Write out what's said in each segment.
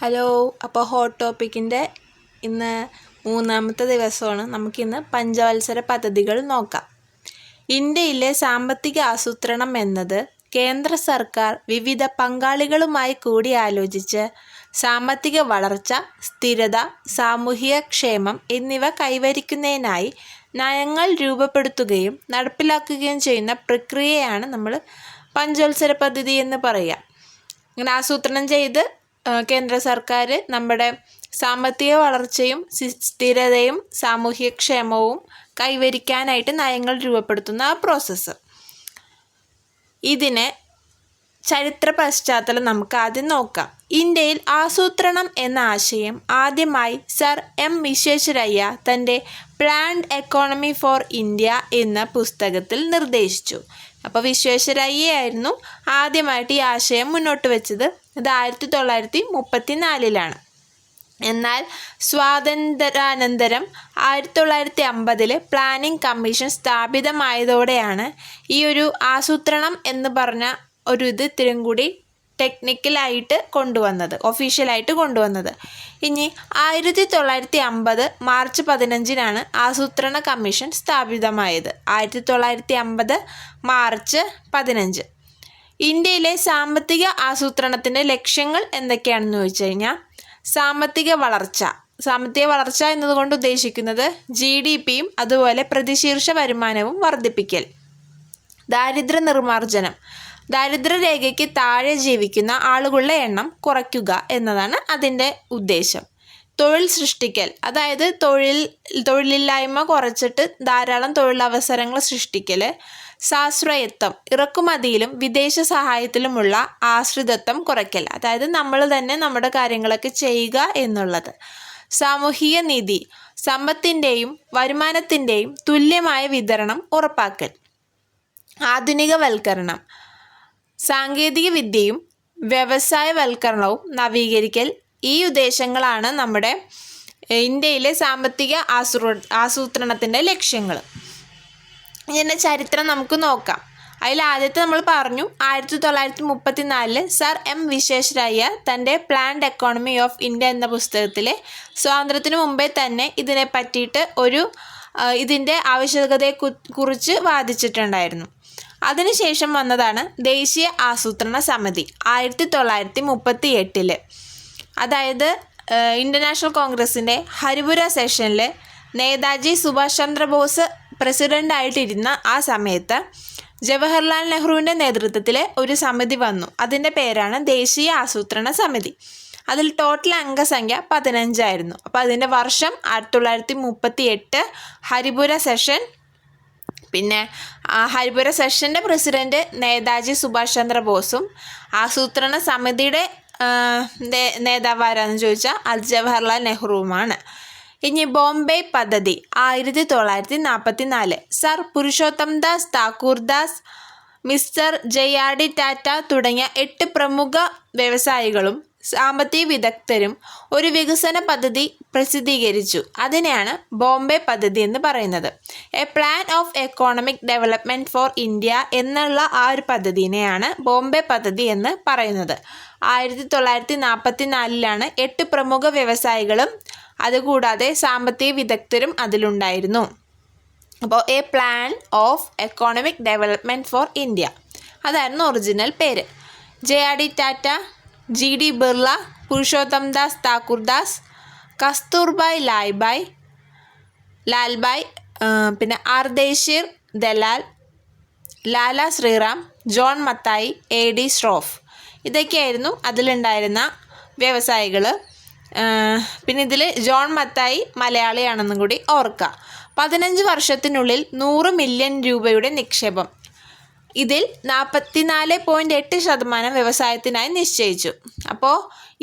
Hello. അപ്പോൾ hot ടോപ്പിക്കിൻ്റെ ഇന്ന് മൂന്നാമത്തെ ദിവസമാണ്. നമുക്കിന്ന് പഞ്ചവത്സര പദ്ധതികൾ നോക്കാം. ഇന്ത്യയിലെ സാമ്പത്തിക ആസൂത്രണം എന്നത് കേന്ദ്ര സർക്കാർ വിവിധ പങ്കാളികളുമായി കൂടിയാലോചിച്ച് സാമ്പത്തിക വളർച്ച, സ്ഥിരത, സാമൂഹിക ക്ഷേമം എന്നിവ കൈവരിക്കുന്നതിനായി നയങ്ങൾ രൂപപ്പെടുത്തുകയും നടപ്പിലാക്കുകയും ചെയ്യുന്ന പ്രക്രിയയാണ് നമ്മൾ പഞ്ചവത്സര പദ്ധതി എന്ന് പറയുക. ഇങ്ങനെ ആസൂത്രണം ചെയ്ത് കേന്ദ്ര സർക്കാർ നമ്മുടെ സാമ്പത്തിക വളർച്ചയും സ്ഥിരതയും സാമൂഹിക ക്ഷേമവും കൈവരിക്കാനായിട്ട് നയങ്ങൾ രൂപപ്പെടുത്തുന്ന ആ പ്രോസസ്സ്. ഇതിന് ചരിത്ര പശ്ചാത്തലം നമുക്ക് ആദ്യം നോക്കാം. ഇന്ത്യയിൽ ആസൂത്രണം എന്ന ആശയം ആദ്യമായി സർ എം വിശ്വേശ്വരയ്യ തൻ്റെ പ്ലാൻഡ് എക്കോണമി ഫോർ ഇന്ത്യ എന്ന പുസ്തകത്തിൽ നിർദ്ദേശിച്ചു. അപ്പോൾ വിശ്വേശ്വരയ്യയായിരുന്നു ആദ്യമായിട്ട് ഈ ആശയം മുന്നോട്ട് വെച്ചത്. ഇത് 1934 എന്നാൽ സ്വാതന്ത്ര്യാനന്തരം 1950 പ്ലാനിംഗ് കമ്മീഷൻ സ്ഥാപിതമായതോടെയാണ് ഈ ഒരു ആസൂത്രണം എന്ന് പറഞ്ഞ ഒരു ഇത് ഇത്തിരി കൂടി ടെക്നിക്കലായിട്ട് കൊണ്ടുവന്നത്, ഒഫീഷ്യലായിട്ട് കൊണ്ടുവന്നത്. ഇനി 1950 മാർച്ച് 15 ആസൂത്രണ കമ്മീഷൻ സ്ഥാപിതമായത്. 1950 മാർച്ച് 15. ഇന്ത്യയിലെ സാമ്പത്തിക ആസൂത്രണത്തിൻ്റെ ലക്ഷ്യങ്ങൾ എന്തൊക്കെയാണെന്ന് ചോദിച്ചു കഴിഞ്ഞാൽ, സാമ്പത്തിക വളർച്ച എന്നതുകൊണ്ട് ഉദ്ദേശിക്കുന്നത് GDPയും അതുപോലെ പ്രതിശീർഷ വരുമാനവും വർദ്ധിപ്പിക്കൽ. ദാരിദ്ര്യ നിർമ്മാർജ്ജനം, ദാരിദ്ര്യരേഖയ്ക്ക് താഴെ ജീവിക്കുന്ന ആളുകളുടെ എണ്ണം കുറയ്ക്കുക എന്നതാണ് അതിൻ്റെ ഉദ്ദേശം. തൊഴിൽ സൃഷ്ടിക്കൽ, അതായത് തൊഴിലില്ലായ്മ കുറച്ചിട്ട് ധാരാളം തൊഴിലവസരങ്ങൾ സൃഷ്ടിക്കൽ. സാശ്രയത്വം, ഇറക്കുമതിയിലും വിദേശ സഹായത്തിലുമുള്ള ആശ്രിതത്വം കുറയ്ക്കൽ, അതായത് നമ്മൾ തന്നെ നമ്മുടെ കാര്യങ്ങളൊക്കെ ചെയ്യുക എന്നുള്ളത്. സാമൂഹിക നീതി, സമ്പത്തിൻ്റെയും വരുമാനത്തിൻ്റെയും തുല്യമായ വിതരണം ഉറപ്പാക്കൽ. ആധുനികവൽക്കരണം, സാങ്കേതിക വിദ്യയും വ്യവസായവൽക്കരണവും നവീകരിക്കൽ. ഈ ഉദ്ദേശങ്ങളാണ് നമ്മുടെ ഇന്ത്യയിലെ സാമ്പത്തിക ആസൂത്രണത്തിൻ്റെ ലക്ഷ്യങ്ങൾ. ഇതിൻ്റെ ചരിത്രം നമുക്ക് നോക്കാം. അതിൽ ആദ്യത്തെ നമ്മൾ പറഞ്ഞു, 1934 സർ എം വിശ്വേശ്വരയ്യ തൻ്റെ പ്ലാൻഡ് എക്കോണമി ഓഫ് ഇന്ത്യ എന്ന പുസ്തകത്തിൽ സ്വാതന്ത്ര്യത്തിന് മുമ്പേ തന്നെ ഇതിനെ പറ്റിയിട്ട് ഇതിൻ്റെ ആവശ്യകതയെക്കുറിച്ച് വാദിച്ചിട്ടുണ്ടായിരുന്നു. അതിനുശേഷം വന്നതാണ് ദേശീയ ആസൂത്രണ സമിതി 1938. അതായത് ഇൻ്റർനാഷണൽ കോൺഗ്രസിൻ്റെ ഹരിപുര സെഷനിൽ നേതാജി സുഭാഷ് ചന്ദ്രബോസ് പ്രസിഡൻ്റായിട്ടിരുന്ന ആ സമയത്ത് ജവഹർലാൽ നെഹ്റുവിൻ്റെ നേതൃത്വത്തിൽ ഒരു സമിതി വന്നു. അതിൻ്റെ പേരാണ് ദേശീയ ആസൂത്രണ സമിതി. അതിൽ ടോട്ടൽ അംഗസംഖ്യ 15 അപ്പോൾ അതിൻ്റെ വർഷം 1938 ഹരിപുര സെഷൻ. പിന്നെ ഹരിപുര സെഷൻ്റെ പ്രസിഡൻറ്റ് നേതാജി സുഭാഷ് ചന്ദ്രബോസും ആസൂത്രണ സമിതിയുടെ നേതാവ് ആരാന്ന് ചോദിച്ചാൽ അത് ജവഹർലാൽ നെഹ്റുവുമാണ്. ഇനി ബോംബെ പദ്ധതി 1944 sir Purushottam Das Thakurdas, mister JRD Tata തുടങ്ങിയ 8 പ്രമുഖ വ്യവസായികളും സാമ്പത്തിക വിദഗ്ധരും ഒരു വികസന പദ്ധതി പ്രസിദ്ധീകരിച്ചു. അതിനെയാണ് ബോംബെ പദ്ധതി എന്ന് പറയുന്നത്. A plan of economic development for India എന്നുള്ള ആ ഒരു പദ്ധതിനെയാണ് ബോംബെ പദ്ധതി എന്ന് പറയുന്നത്. 1944 8 പ്രമുഖ വ്യവസായികളും അതുകൂടാതെ സാമ്പത്തിക വിദഗ്ധരും അതിലുണ്ടായിരുന്നു. അപ്പോൾ A plan of economic development for India അതായിരുന്നു ഒറിജിനൽ പേര്. JRD ടാറ്റ, GD ബിർള, പുരുഷോത്തം ദാസ് താക്കൂർദാസ്, കസ്തൂർബായ് ലാൽബായ്, പിന്നെ ആർദേശീർ ദലാൽ, ലാല ശ്രീറാം, ജോൺ മത്തായി, AD ശ്രോഫ്, ഇതൊക്കെയായിരുന്നു അതിലുണ്ടായിരുന്ന വ്യവസായികൾ. പിന്നെ ഇതിൽ ജോൺ മത്തായി മലയാളിയാണെന്നും കൂടി ഓർക്കുക. 15 വർഷത്തിനുള്ളിൽ 100 മില്യൺ രൂപയുടെ നിക്ഷേപം. ഇതിൽ 44.8% വ്യവസായത്തിനായി നിശ്ചയിച്ചു. അപ്പോൾ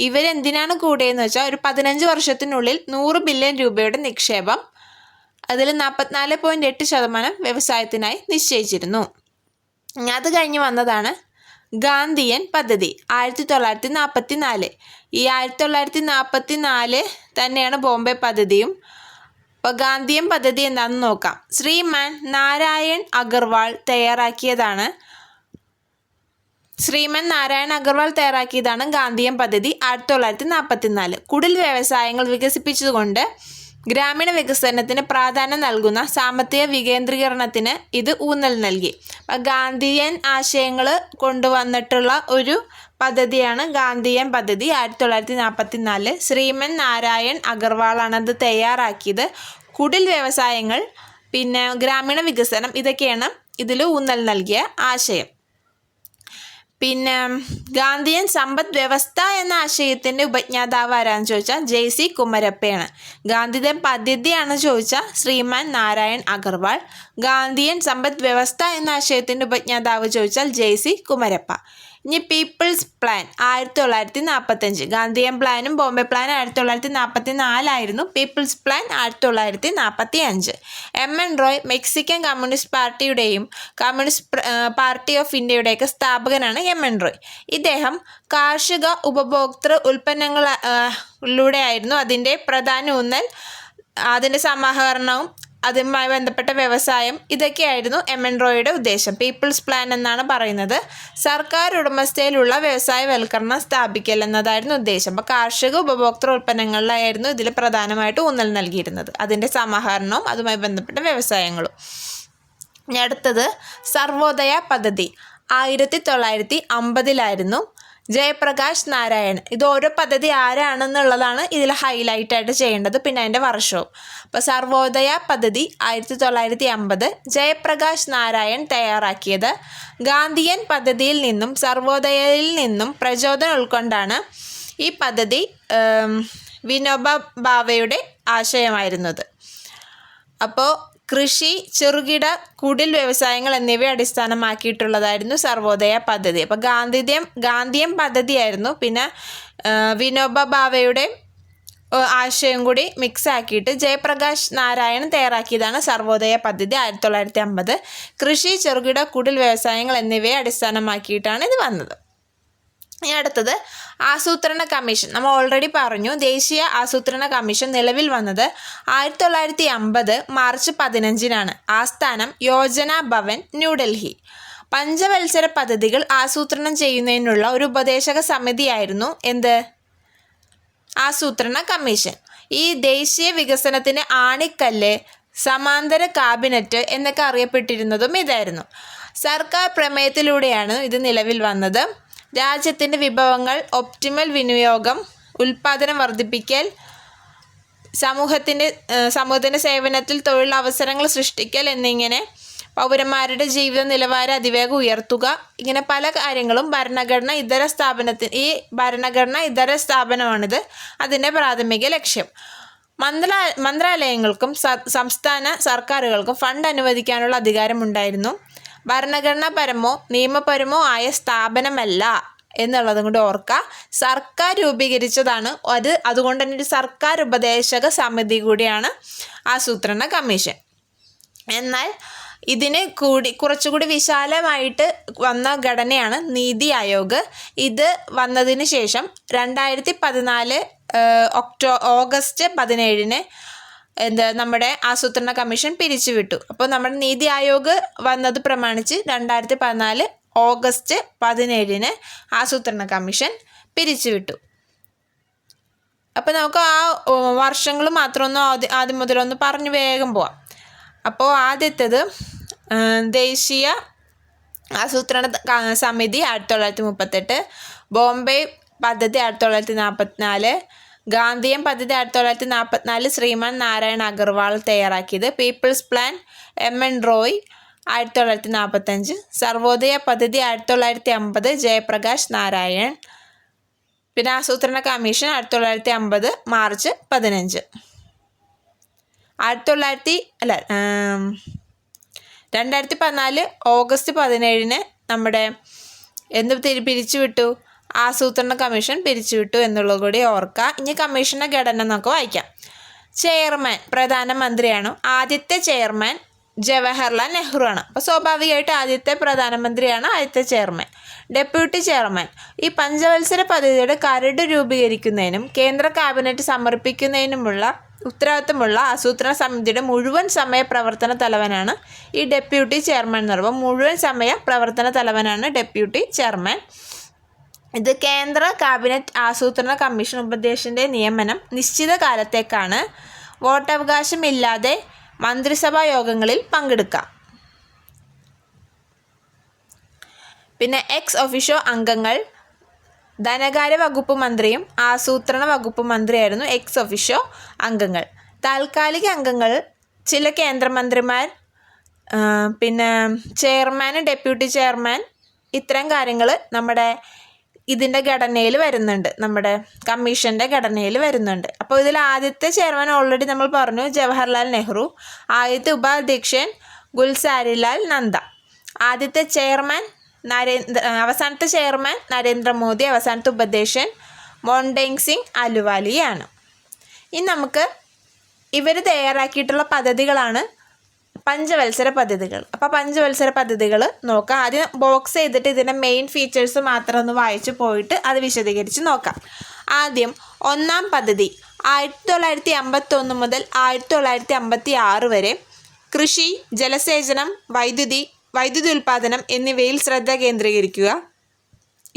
ഇവരെന്തിനാണ് കൂടിയെന്ന് വെച്ചാൽ ഒരു 15 വർഷത്തിനുള്ളിൽ 100 ബില്യൺ രൂപയുടെ നിക്ഷേപം, അതിൽ 44.8% വ്യവസായത്തിനായി നിശ്ചയിച്ചിരുന്നു. അത് കഴിഞ്ഞ് വന്നതാണ് ഗാന്ധിയൻ പദ്ധതി 1944. ഈ 1944 തന്നെയാണ് ബോംബെ പദ്ധതിയും. അപ്പോൾ ഗാന്ധിയൻ പദ്ധതി എന്താണെന്ന് നോക്കാം. ശ്രീമാൻ നാരായൺ അഗർവാൾ തയ്യാറാക്കിയതാണ്. ശ്രീമൻ നാരായൺ അഗർവാൾ തയ്യാറാക്കിയതാണ് ഗാന്ധിയൻ പദ്ധതി 1944. കുടിൽ വ്യവസായങ്ങൾ വികസിപ്പിച്ചുകൊണ്ട് ഗ്രാമീണ വികസനത്തിന് പ്രാധാന്യം നൽകുന്ന സാമ്പത്തിക വികേന്ദ്രീകരണത്തിന് ഇത് ഊന്നൽ നൽകി. അപ്പം ഗാന്ധിയൻ ആശയങ്ങൾ കൊണ്ടുവന്നിട്ടുള്ള ഒരു പദ്ധതിയാണ് ഗാന്ധിയൻ പദ്ധതി 1944. ശ്രീമൻ നാരായൺ അഗർവാളാണ് അത് തയ്യാറാക്കിയത്. കുടിൽ വ്യവസായങ്ങൾ, പിന്നെ ഗ്രാമീണ വികസനം, ഇതൊക്കെയാണ് ഇതിൽ ഊന്നൽ നൽകിയ ആശയം. പിന്നെ ഗാന്ധിയൻ സമ്പദ് വ്യവസ്ഥ എന്ന ആശയത്തിൻ്റെ ഉപജ്ഞാതാവ് ആരാന്ന് ചോദിച്ചാൽ JC കുമരപ്പയാണ്. ഗാന്ധിയൻ പദ്ധതിയാണ് ചോദിച്ചാൽ ശ്രീമാൻ നാരായൺ അഗർവാൾ. ഗാന്ധിയൻ സമ്പദ് വ്യവസ്ഥ എന്ന ആശയത്തിൻ്റെ ഉപജ്ഞാതാവ് ചോദിച്ചാൽ JC കുമരപ്പ. ഇനി പീപ്പിൾസ് പ്ലാൻ 1945. ഗാന്ധിയൻ പ്ലാനും ബോംബെ പ്ലാനും 1944 people's plan 1945. MN Roy Mexican communist പാർട്ടിയുടെയും കമ്മ്യൂണിസ്റ്റ് പാർട്ടി ഓഫ് ഇന്ത്യയുടെയൊക്കെ സ്ഥാപകനാണ് MN റോയ്. ഇദ്ദേഹം കാർഷിക ഉപഭോക്തൃ ഉൽപ്പന്നങ്ങളിലൂടെയായിരുന്നു അതിൻ്റെ പ്രധാന ഊന്നൽ. അതിൻ്റെ സമാഹരണവും അതുമായി ബന്ധപ്പെട്ട വ്യവസായം, ഇതൊക്കെയായിരുന്നു MN റോയുടെ ഉദ്ദേശം. പീപ്പിൾസ് പ്ലാൻ എന്നാണ് പറയുന്നത്. സർക്കാർ ഉടമസ്ഥയിലുള്ള വ്യവസായവൽക്കരണം സ്ഥാപിക്കൽ എന്നതായിരുന്നു ഉദ്ദേശം. അപ്പോൾ കാർഷിക ഉപഭോക്തൃ ഉൽപ്പന്നങ്ങളിലായിരുന്നു ഇതിൽ പ്രധാനമായിട്ട് ഊന്നൽ നൽകിയിരുന്നത്, അതിൻ്റെ സമാഹരണവും അതുമായി ബന്ധപ്പെട്ട വ്യവസായങ്ങളും. ഇനി അടുത്തത് സർവോദയ പദ്ധതി 1950 ജയപ്രകാശ് നാരായൺ. ഇത് ഓരോ പദ്ധതി ആരാണെന്നുള്ളതാണ് ഇതിൽ ഹൈലൈറ്റ് ആയിട്ട് ചെയ്യേണ്ടത്, പിന്നെ അതിൻ്റെ വർഷവും. അപ്പോൾ സർവോദയ പദ്ധതി 1950 ജയപ്രകാശ് നാരായൺ തയ്യാറാക്കിയത്. ഗാന്ധിയൻ പദ്ധതിയിൽ നിന്നും സർവോദയയിൽ നിന്നും പ്രചോദനം ഉൾക്കൊണ്ടാണ് ഈ പദ്ധതി വിനോബ ഭാവയുടെ ആശയമായിരുന്നത്. അപ്പോൾ കൃഷി, ചെറുകിട, കുടിൽ വ്യവസായങ്ങൾ എന്നിവയെ അടിസ്ഥാനമാക്കിയിട്ടുള്ളതായിരുന്നു സർവോദയ പദ്ധതി. അപ്പോൾ ഗാന്ധിയൻ പദ്ധതിയായിരുന്നു. പിന്നെ വിനോബ ഭാവയുടെ ആശയം കൂടി മിക്സ് ആക്കിയിട്ട് ജയപ്രകാശ് നാരായൺ തയ്യാറാക്കിയതാണ് സർവോദയ പദ്ധതി 1950. കൃഷി, ചെറുകിട, കുടിൽ വ്യവസായങ്ങൾ എന്നിവയെ അടിസ്ഥാനമാക്കിയിട്ടാണ് ഇത് വന്നത്. ഇനി അടുത്തത് ആസൂത്രണ കമ്മീഷൻ. നമ്മൾ ഓൾറെഡി പറഞ്ഞു, ദേശീയ ആസൂത്രണ കമ്മീഷൻ നിലവിൽ വന്നത് 1950 മാർച്ച് 15 ആസ്ഥാനം യോജന ഭവൻ, ന്യൂഡൽഹി. പഞ്ചവത്സര പദ്ധതികൾ ആസൂത്രണം ചെയ്യുന്നതിനുള്ള ഒരു ഉപദേശക സമിതിയായിരുന്നു എന്ത്? ആസൂത്രണ കമ്മീഷൻ. ഈ ദേശീയ വികസനത്തിന് ആണിക്കല്ല്, സമാന്തര കാബിനറ്റ് എന്നൊക്കെ അറിയപ്പെട്ടിരുന്നതും ഇതായിരുന്നു. സർക്കാർ പ്രമേയത്തിലൂടെയാണ് ഇത് നിലവിൽ വന്നത്. രാജ്യത്തിൻ്റെ വിഭവങ്ങൾ ഒപ്റ്റിമൽ വിനിയോഗം, ഉൽപ്പാദനം വർദ്ധിപ്പിക്കൽ, സമൂഹത്തിൻ്റെ സേവനത്തിൽ തൊഴിലവസരങ്ങൾ സൃഷ്ടിക്കൽ എന്നിങ്ങനെ പൗരന്മാരുടെ ജീവിത നിലവാരം അതിവേഗം ഉയർത്തുക, ഇങ്ങനെ പല കാര്യങ്ങളും ഈ ഭരണഘടന ഇതര സ്ഥാപനമാണിത് അതിൻ്റെ പ്രാഥമിക ലക്ഷ്യം. മന്ത്രാലയങ്ങൾക്കും സംസ്ഥാന സർക്കാരുകൾക്കും ഫണ്ട് അനുവദിക്കാനുള്ള അധികാരമുണ്ടായിരുന്നു. ഭരണഘടനാപരമോ നിയമപരമോ ആയ സ്ഥാപനമല്ല എന്നുള്ളതും കൂടി ഓർക്കുക. സർക്കാർ രൂപീകരിച്ചതാണ് അതുകൊണ്ട് തന്നെ ഒരു സർക്കാർ ഉപദേശക സമിതി കൂടിയാണ് ആസൂത്രണ കമ്മീഷൻ. എന്നാൽ ഇതിന് കുറച്ചുകൂടി വിശാലമായിട്ട് വന്ന ഘടനയാണ് നീതി ആയോഗ്. ഇത് വന്നതിന് ശേഷം 2014 ഓഗസ്റ്റ് 17 നമ്മുടെ ആസൂത്രണ കമ്മീഷൻ പിരിച്ചുവിട്ടു. അപ്പോൾ നമ്മുടെ നീതി ആയോഗ് വന്നത് പ്രമാണിച്ച് 2014 ഓഗസ്റ്റ് 17 ആസൂത്രണ കമ്മീഷൻ പിരിച്ചുവിട്ടു. അപ്പോൾ നമുക്ക് ആ വർഷങ്ങൾ മാത്രമൊന്നും ആദ്യം മുതലൊന്ന് പറഞ്ഞു വേഗം പോവാം. അപ്പോൾ ആദ്യത്തേത് ദേശീയ ആസൂത്രണ സമിതി 1938, ബോംബെ പദ്ധതി 1944, ഗാന്ധിയൻ പദ്ധതി 1944 ശ്രീമാൻ നാരായൺ അഗർവാൾ തയ്യാറാക്കിയത്. People's plan MN Roy 1945, Sarvodaya പദ്ധതി 1950 ജയപ്രകാശ് നാരായൺ. പിന്നെ ആസൂത്രണ കമ്മീഷൻ 1950 മാർച്ച് 15. 2014 ഓഗസ്റ്റ് 17 നമ്മുടെ പിരിച്ചുവിട്ടു, ആസൂത്രണ കമ്മീഷൻ പിരിച്ചുവിട്ടു എന്നുള്ളത് കൂടി ഓർക്കുക. ഇനി കമ്മീഷൻ്റെ ഘടന നമുക്ക് വായിക്കാം. ചെയർമാൻ പ്രധാനമന്ത്രിയാണ്. ആദ്യത്തെ ചെയർമാൻ ജവഹർലാൽ നെഹ്റു ആണ്. അപ്പോൾ സ്വാഭാവികമായിട്ട് ആദ്യത്തെ പ്രധാനമന്ത്രിയാണ് ആദ്യത്തെ ചെയർമാൻ. ഡെപ്യൂട്ടി ചെയർമാൻ ഈ പഞ്ചവത്സര പദ്ധതിയുടെ കരട് രൂപീകരിക്കുന്നതിനും കേന്ദ്ര ക്യാബിനറ്റ് സമർപ്പിക്കുന്നതിനുമുള്ള ഉത്തരവാദിത്തമുള്ള ആസൂത്രണ സമിതിയുടെ മുഴുവൻ സമയ പ്രവർത്തന തലവനാണ് ഈ ഡെപ്യൂട്ടി ചെയർമാൻ എന്ന് പറയുമ്പോൾ മുഴുവൻ സമയ പ്രവർത്തന തലവനാണ് ഡെപ്യൂട്ടി ചെയർമാൻ. ഇത് കേന്ദ്ര കാബിനറ്റ് ആസൂത്രണ കമ്മീഷൻ ഉപാധ്യക്ഷൻ്റെ നിയമനം നിശ്ചിത കാലത്തേക്കാണ്. വോട്ടവകാശമില്ലാതെ മന്ത്രിസഭാ യോഗങ്ങളിൽ പങ്കെടുക്കാം. പിന്നെ എക്സ് ഒഫീഷ്യോ അംഗങ്ങൾ ധനകാര്യ വകുപ്പ് മന്ത്രിയും ആസൂത്രണ വകുപ്പ് മന്ത്രിയായിരുന്നു എക്സ് ഒഫീഷ്യോ അംഗങ്ങൾ. താൽക്കാലിക അംഗങ്ങൾ ചില കേന്ദ്രമന്ത്രിമാർ, പിന്നെ ചെയർമാൻ, ഡെപ്യൂട്ടി ചെയർമാൻ, ഇത്തരം കാര്യങ്ങൾ നമ്മുടെ ഇതിൻ്റെ ഘടനയിൽ വരുന്നുണ്ട്, നമ്മുടെ കമ്മീഷൻ്റെ ഘടനയിൽ വരുന്നുണ്ട്. അപ്പോൾ ഇതിൽ ആദ്യത്തെ ചെയർമാൻ ഓൾറെഡി നമ്മൾ പറഞ്ഞു, ജവഹർലാൽ നെഹ്റു. ആദ്യത്തെ ഉപാധ്യക്ഷൻ ഗുൽസാരിലാൽ നന്ദ. ആദ്യത്തെ ചെയർമാൻ അവസാനത്തെ ചെയർമാൻ നരേന്ദ്രമോദി. അവസാനത്തെ ഉപാധ്യക്ഷൻ മോണ്ടേങ് സിംഗ് അലുവാലിയാണ്. ഇനി നമുക്ക് ഇവർ തയ്യാറാക്കിയിട്ടുള്ള പദ്ധതികളാണ് പഞ്ചവത്സര പദ്ധതികൾ. അപ്പോൾ പഞ്ചവത്സര പദ്ധതികൾ നോക്കാം. ആദ്യം ബോക്സ് ചെയ്തിട്ട് ഇതിൻ്റെ മെയിൻ ഫീച്ചേഴ്സ് മാത്രം ഒന്ന് വായിച്ച് പോയിട്ട് അത് വിശദീകരിച്ച് നോക്കാം. ആദ്യം ഒന്നാം പദ്ധതി 1951 മുതൽ 1956 വരെ കൃഷി, ജലസേചനം, വൈദ്യുതി ഉൽപ്പാദനം എന്നിവയിൽ ശ്രദ്ധ കേന്ദ്രീകരിക്കുക.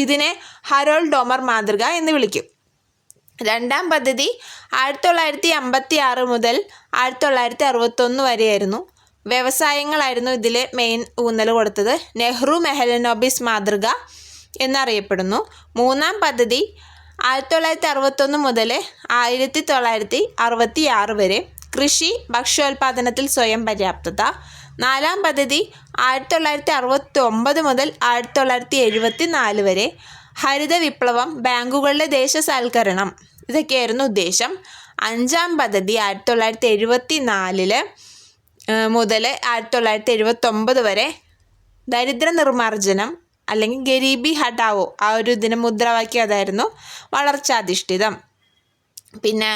ഇതിനെ ഹരോൾഡ് ഡോമർ മാതൃക എന്ന് വിളിക്കും. രണ്ടാം പദ്ധതി 1956 മുതൽ 1961 വരെയായിരുന്നു. വ്യവസായങ്ങളായിരുന്നു ഇതിൽ മെയിൻ ഊന്നൽ കൊടുത്തത്. നെഹ്റു മെഹലനോബിസ് മാതൃക എന്നറിയപ്പെടുന്നു. മൂന്നാം പദ്ധതി 1961 മുതൽ 1966 വരെ കൃഷി, ഭക്ഷ്യോൽപാദനത്തിൽ സ്വയം പര്യാപ്തത. നാലാം പദ്ധതി 1969 മുതൽ 1974 വരെ ഹരിത വിപ്ലവം, ബാങ്കുകളുടെ ദേശസാൽക്കരണം, ഇതൊക്കെയായിരുന്നു ഉദ്ദേശം. അഞ്ചാം പദ്ധതി 1974 മുതൽ 1979 വരെ ദരിദ്ര നിർമ്മാർജ്ജനം അല്ലെങ്കിൽ ഗരീബി ഹട്ടാവോ, ആ ഒരു ഇതിന് മുദ്രാവാക്യം അതായിരുന്നു, വളർച്ചാധിഷ്ഠിതം. പിന്നെ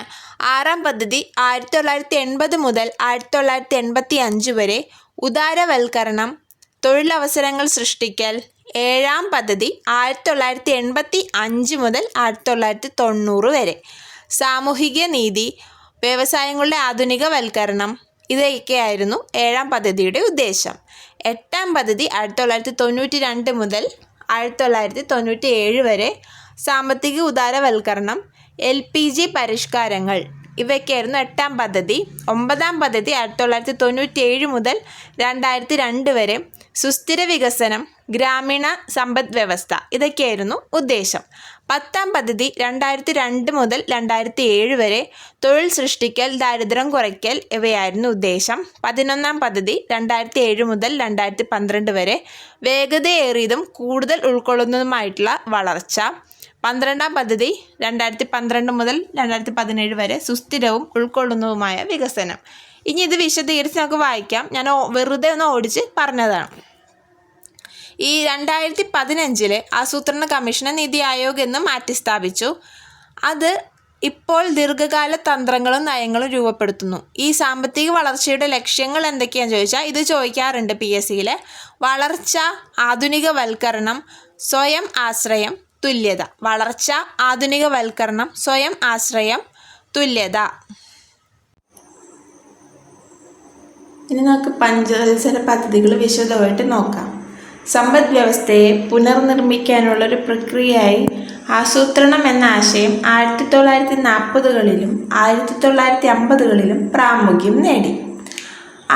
ആറാം പദ്ധതി 1980 മുതൽ 1985 വരെ ഉദാരവൽക്കരണം, തൊഴിലവസരങ്ങൾ സൃഷ്ടിക്കൽ. ഏഴാം പദ്ധതി 1985 മുതൽ 1990 വരെ സാമൂഹിക നീതി, വ്യവസായങ്ങളുടെ ആധുനികവൽക്കരണം, ഇതൊക്കെയായിരുന്നു ഏഴാം പദ്ധതിയുടെ ഉദ്ദേശം. എട്ടാം പദ്ധതി 1992 മുതൽ 1997 വരെ സാമ്പത്തിക ഉദാരവൽക്കരണം, LPG പരിഷ്കാരങ്ങൾ, ഇവയൊക്കെയായിരുന്നു എട്ടാം പദ്ധതി. ഒമ്പതാം പദ്ധതി 1997 മുതൽ 2002 വരെ സുസ്ഥിര വികസനം, ഗ്രാമീണ സമ്പദ് വ്യവസ്ഥ, ഇതൊക്കെയായിരുന്നു ഉദ്ദേശം. പത്താം പദ്ധതി 2002 മുതൽ 2007 വരെ തൊഴിൽ സൃഷ്ടിക്കൽ, ദാരിദ്ര്യം കുറയ്ക്കൽ, ഇവയായിരുന്നു ഉദ്ദേശം. 11ാം പദ്ധതി 2007 മുതൽ 2012 വരെ വേഗതയേറിയതും കൂടുതൽ ഉൾക്കൊള്ളുന്നതുമായിട്ടുള്ള വളർച്ച. 12ാം പദ്ധതി 2012 മുതൽ 2017 വരെ സുസ്ഥിരവും ഉൾക്കൊള്ളുന്നതുമായ വികസനം. ഇനി ഇത് വിശദീകരിച്ച് നമുക്ക് വായിക്കാം. ഞാൻ വെറുതെ ഒന്ന് ഓടിച്ച് പറഞ്ഞതാണ്. ഈ 2015 ആസൂത്രണ കമ്മീഷനെ നീതി ആയോഗ് എന്ന് മാറ്റിസ്ഥാപിച്ചു. അത് ഇപ്പോൾ ദീർഘകാല തന്ത്രങ്ങളും നയങ്ങളും രൂപപ്പെടുത്തുന്നു. ഈ സാമ്പത്തിക വളർച്ചയുടെ ലക്ഷ്യങ്ങൾ എന്തൊക്കെയാണെന്ന് ചോദിച്ചാൽ ഇത് ചോദിക്കാറുണ്ട് PSCയിൽ. വളർച്ച, ആധുനികവൽക്കരണം, സ്വയം ആശ്രയം, തുല്യത. വളർച്ച, ആധുനികവൽക്കരണം, സ്വയം ആശ്രയം, തുല്യത. ഇനി നമുക്ക് പഞ്ചവത്സര പദ്ധതികൾ വിശദമായിട്ട് നോക്കാം. സമ്പദ് വ്യവസ്ഥയെ പുനർനിർമ്മിക്കാനുള്ളൊരു പ്രക്രിയയായി ആസൂത്രണം എന്ന ആശയം 1940കളിലും 1950കളിലും പ്രാമുഖ്യം നേടി.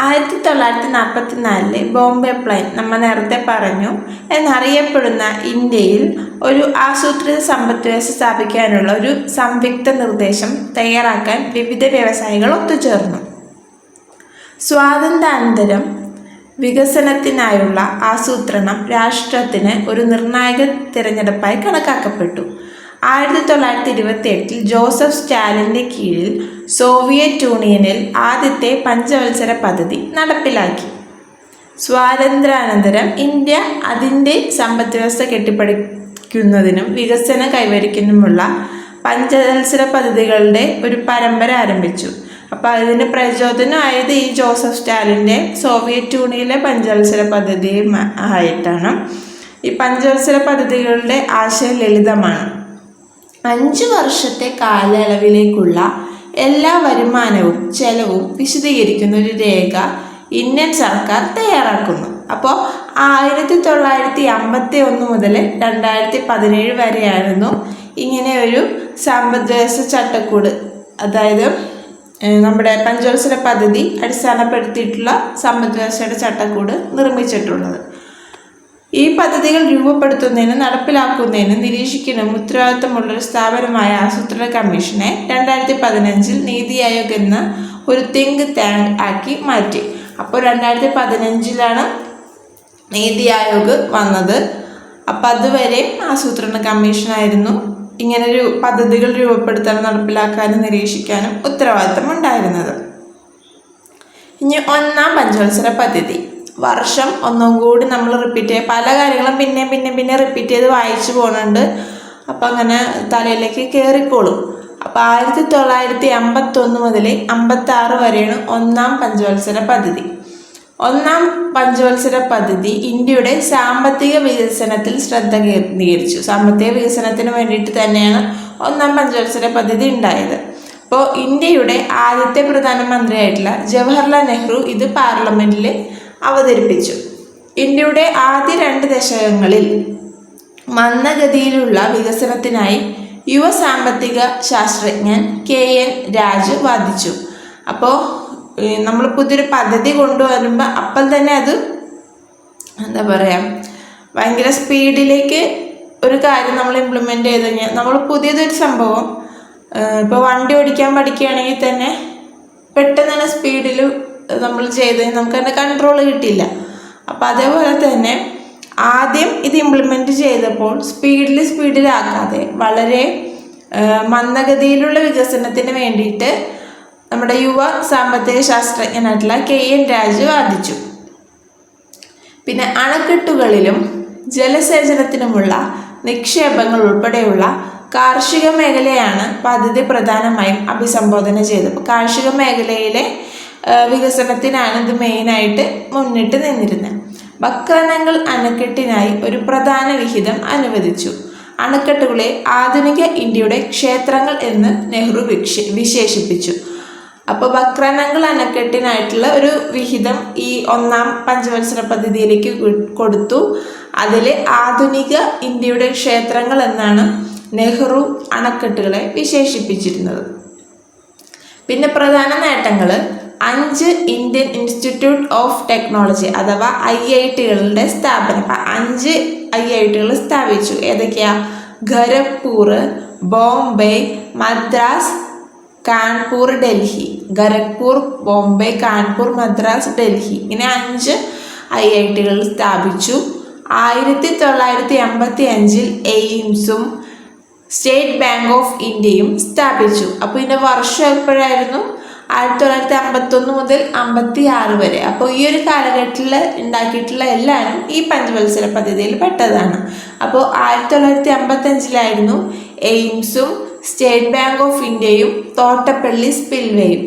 1944 ബോംബെ പ്ലാൻ, നമ്മൾ നേരത്തെ പറഞ്ഞു, എന്നറിയപ്പെടുന്ന ഇന്ത്യയിൽ ഒരു ആസൂത്രിത സമ്പദ് വ്യവസ്ഥ സ്ഥാപിക്കാനുള്ള ഒരു സംയുക്ത നിർദ്ദേശം തയ്യാറാക്കാൻ വിവിധ വ്യവസായികൾ ഒത്തുചേർന്നു. സ്വാതന്ത്ര്യാനന്തരം വികസനത്തിനായുള്ള ആസൂത്രണം രാഷ്ട്രത്തിന് ഒരു നിർണായക തിരഞ്ഞെടുപ്പായി കണക്കാക്കപ്പെട്ടു. 1928 ജോസഫ് സ്റ്റാലിൻ്റെ കീഴിൽ സോവിയറ്റ് യൂണിയനിൽ ആദ്യത്തെ പഞ്ചവത്സര പദ്ധതി നടപ്പിലാക്കി. സ്വാതന്ത്ര്യാനന്തരം ഇന്ത്യ അതിൻ്റെ സമ്പദ് വ്യവസ്ഥ കെട്ടിപ്പടുക്കുന്നതിനും വികസനം കൈവരിക്കുന്നതിനുമുള്ള പഞ്ചവത്സര പദ്ധതികളുടെ ഒരു പരമ്പര ആരംഭിച്ചു. അപ്പോൾ അതിന് പ്രചോദനമായത് ഈ ജോസഫ് സ്റ്റാലിൻ്റെ സോവിയറ്റ് യൂണിയനിലെ പഞ്ചവത്സര പദ്ധതിയും ആയിട്ടാണ്. ഈ പഞ്ചവത്സര പദ്ധതികളുടെ ആശയം ലളിതമാണ്. 5 വർഷത്തെ കാലയളവിലേക്കുള്ള എല്ലാ വരുമാനവും ചെലവും വിശദീകരിക്കുന്ന ഒരു രേഖ ഇന്ത്യൻ സർക്കാർ തയ്യാറാക്കുന്നു. അപ്പോൾ 1951 മുതൽ 2017 വരെയായിരുന്നു ഇങ്ങനെ ഒരു സമ്പദ് വ്യവസ്ഥ ചട്ടക്കൂട്, അതായത് നമ്മുടെ പഞ്ചവത്സര പദ്ധതി അടിസ്ഥാനപ്പെടുത്തിയിട്ടുള്ള സമ്പദ് വ്യവസ്ഥയുടെ ചട്ടക്കൂട് നിർമ്മിച്ചിട്ടുള്ളത്. ഈ പദ്ധതികൾ രൂപപ്പെടുത്തുന്നതിനും നടപ്പിലാക്കുന്നതിനും നിരീക്ഷിക്കുന്നതിനും ഉത്തരവാദിത്തമുള്ളൊരു സ്ഥാപനമായ ആസൂത്രണ കമ്മീഷനെ 2015 നീതി ആയോഗ് എന്ന ഒരു തിങ്ക് ടാങ്ക് ആക്കി മാറ്റി. അപ്പോൾ 2015 നീതി ആയോഗ് വന്നത്. അപ്പം അതുവരെ ആസൂത്രണ കമ്മീഷനായിരുന്നു ഇങ്ങനൊരു പദ്ധതികൾ രൂപപ്പെടുത്താനും നടപ്പിലാക്കാനും നിരീക്ഷിക്കാനും ഉത്തരവാദിത്തം ഉണ്ടായിരുന്നത്. ഇനി 1-ാം പഞ്ചവത്സര പദ്ധതി വർഷം ഒന്നും കൂടി നമ്മൾ റിപ്പീറ്റ് ചെയ്യുക. പല കാര്യങ്ങളും പിന്നെ റിപ്പീറ്റ് ചെയ്ത് വായിച്ചു പോകുന്നുണ്ട്. അപ്പം അങ്ങനെ തലയിലേക്ക് കയറിക്കോളും. അപ്പോൾ 1951 മുതൽ 56 വരെയാണ് 1-ാം പഞ്ചവത്സര പദ്ധതി. 1-ാം പഞ്ചവത്സര പദ്ധതി ഇന്ത്യയുടെ സാമ്പത്തിക വികസനത്തിൽ ശ്രദ്ധ കേന്ദ്രീകരിച്ചു. സാമ്പത്തിക വികസനത്തിന് വേണ്ടിയിട്ട് തന്നെയാണ് 1-ാം പഞ്ചവത്സര പദ്ധതി ഉണ്ടായത്. അപ്പോൾ ഇന്ത്യയുടെ ആദ്യത്തെ പ്രധാനമന്ത്രിയായിട്ടുള്ള ജവഹർലാൽ നെഹ്റു ഇത് പാർലമെൻറ്റിൽ അവതരിപ്പിച്ചു. ഇന്ത്യയുടെ ആദ്യ 2 ദശകങ്ങളിൽ മന്ദഗതിയിലുള്ള വികസനത്തിനായി യുവ സാമ്പത്തിക ശാസ്ത്രജ്ഞൻ KN രാജു വാദിച്ചു. അപ്പോൾ നമ്മൾ പുതിയൊരു പദ്ധതി കൊണ്ടുവരുമ്പോൾ അപ്പം തന്നെ അത് എന്താ പറയുക, ഭയങ്കര സ്പീഡിലേക്ക് ഒരു കാര്യം നമ്മൾ ഇംപ്ലിമെൻ്റ് ചെയ്ത് കഴിഞ്ഞാൽ നമ്മൾ പുതിയതൊരു സംഭവം ഇപ്പോൾ വണ്ടി ഓടിക്കാൻ പഠിക്കുകയാണെങ്കിൽ തന്നെ പെട്ടെന്ന് തന്നെ സ്പീഡിൽ നമ്മൾ ചെയ്ത് നമുക്ക് തന്നെ കൺട്രോൾ കിട്ടില്ല. അപ്പം അതേപോലെ തന്നെ ആദ്യം ഇത് ഇംപ്ലിമെൻറ്റ് ചെയ്തപ്പോൾ സ്പീഡിലാക്കാതെ വളരെ മന്ദഗതിയിലുള്ള വികസനത്തിന് വേണ്ടിയിട്ട് നമ്മുടെ യുവ സാമ്പത്തിക ശാസ്ത്രജ്ഞനായിട്ടുള്ള KN രാജു വാദിച്ചു. പിന്നെ അണക്കെട്ടുകളിലും ജലസേചനത്തിനുമുള്ള നിക്ഷേപങ്ങൾ ഉൾപ്പെടെയുള്ള കാർഷിക മേഖലയാണ് പദ്ധതി പ്രധാനമായും അഭിസംബോധന ചെയ്തത്. അപ്പോൾ കാർഷിക മേഖലയിലെ വികസനത്തിനാണ് ഇത് മെയിനായിട്ട് മുന്നിട്ട് നിന്നിരുന്നത്. ബക്രാനങ്കൽ അണക്കെട്ടിനായി ഒരു പ്രധാന വിഹിതം അനുവദിച്ചു. അണക്കെട്ടുകളെ ആധുനിക ഇന്ത്യയുടെ ക്ഷേത്രങ്ങൾ എന്ന് നെഹ്റു വിശേഷിപ്പിച്ചു. അപ്പോൾ ബക്രാനങ്കൽ അണക്കെട്ടിനായിട്ടുള്ള ഒരു വിഹിതം ഈ 1-ാം പഞ്ചവത്സര പദ്ധതിയിലേക്ക് കൊടുത്തു. അതിൽ ആധുനിക ഇന്ത്യയുടെ ക്ഷേത്രങ്ങൾ എന്നാണ് നെഹ്റു അണക്കെട്ടുകളെ വിശേഷിപ്പിച്ചിരുന്നത്. പിന്നെ പ്രധാന നേട്ടങ്ങൾ 5 ഇന്ത്യൻ ഇൻസ്റ്റിറ്റ്യൂട്ട് ഓഫ് ടെക്നോളജി അഥവാ IIT-കളുടെ സ്ഥാപനം. 5 IIT-കൾ സ്ഥാപിച്ചു. ഏതൊക്കെയാ? ഖരഗ്പൂർ, ബോംബെ, മദ്രാസ്, കാൺപൂർ, ഡൽഹി. ഖരഗ്പൂർ, ബോംബെ, കാൺപൂർ, മദ്രാസ്, ഡൽഹി. ഇങ്ങനെ 5 IIT-കൾ സ്ഥാപിച്ചു. 1955 എയിംസും സ്റ്റേറ്റ് ബാങ്ക് ഓഫ് ഇന്ത്യയും സ്ഥാപിച്ചു. അപ്പോൾ ഇതിൻ്റെ വർഷം എപ്പോഴായിരുന്നു? 1951 മുതൽ 56 വരെ. അപ്പോൾ ഈ ഒരു കാലഘട്ടത്തിൽ ഉണ്ടാക്കിയിട്ടുള്ള എല്ലാവരും ഈ പഞ്ചവത്സര പദ്ധതിയിൽ പെട്ടതാണ്. അപ്പോൾ 1955 എയിംസും സ്റ്റേറ്റ് ബാങ്ക് ഓഫ് ഇന്ത്യയും തോട്ടപ്പള്ളി സ്പിൽവേയും.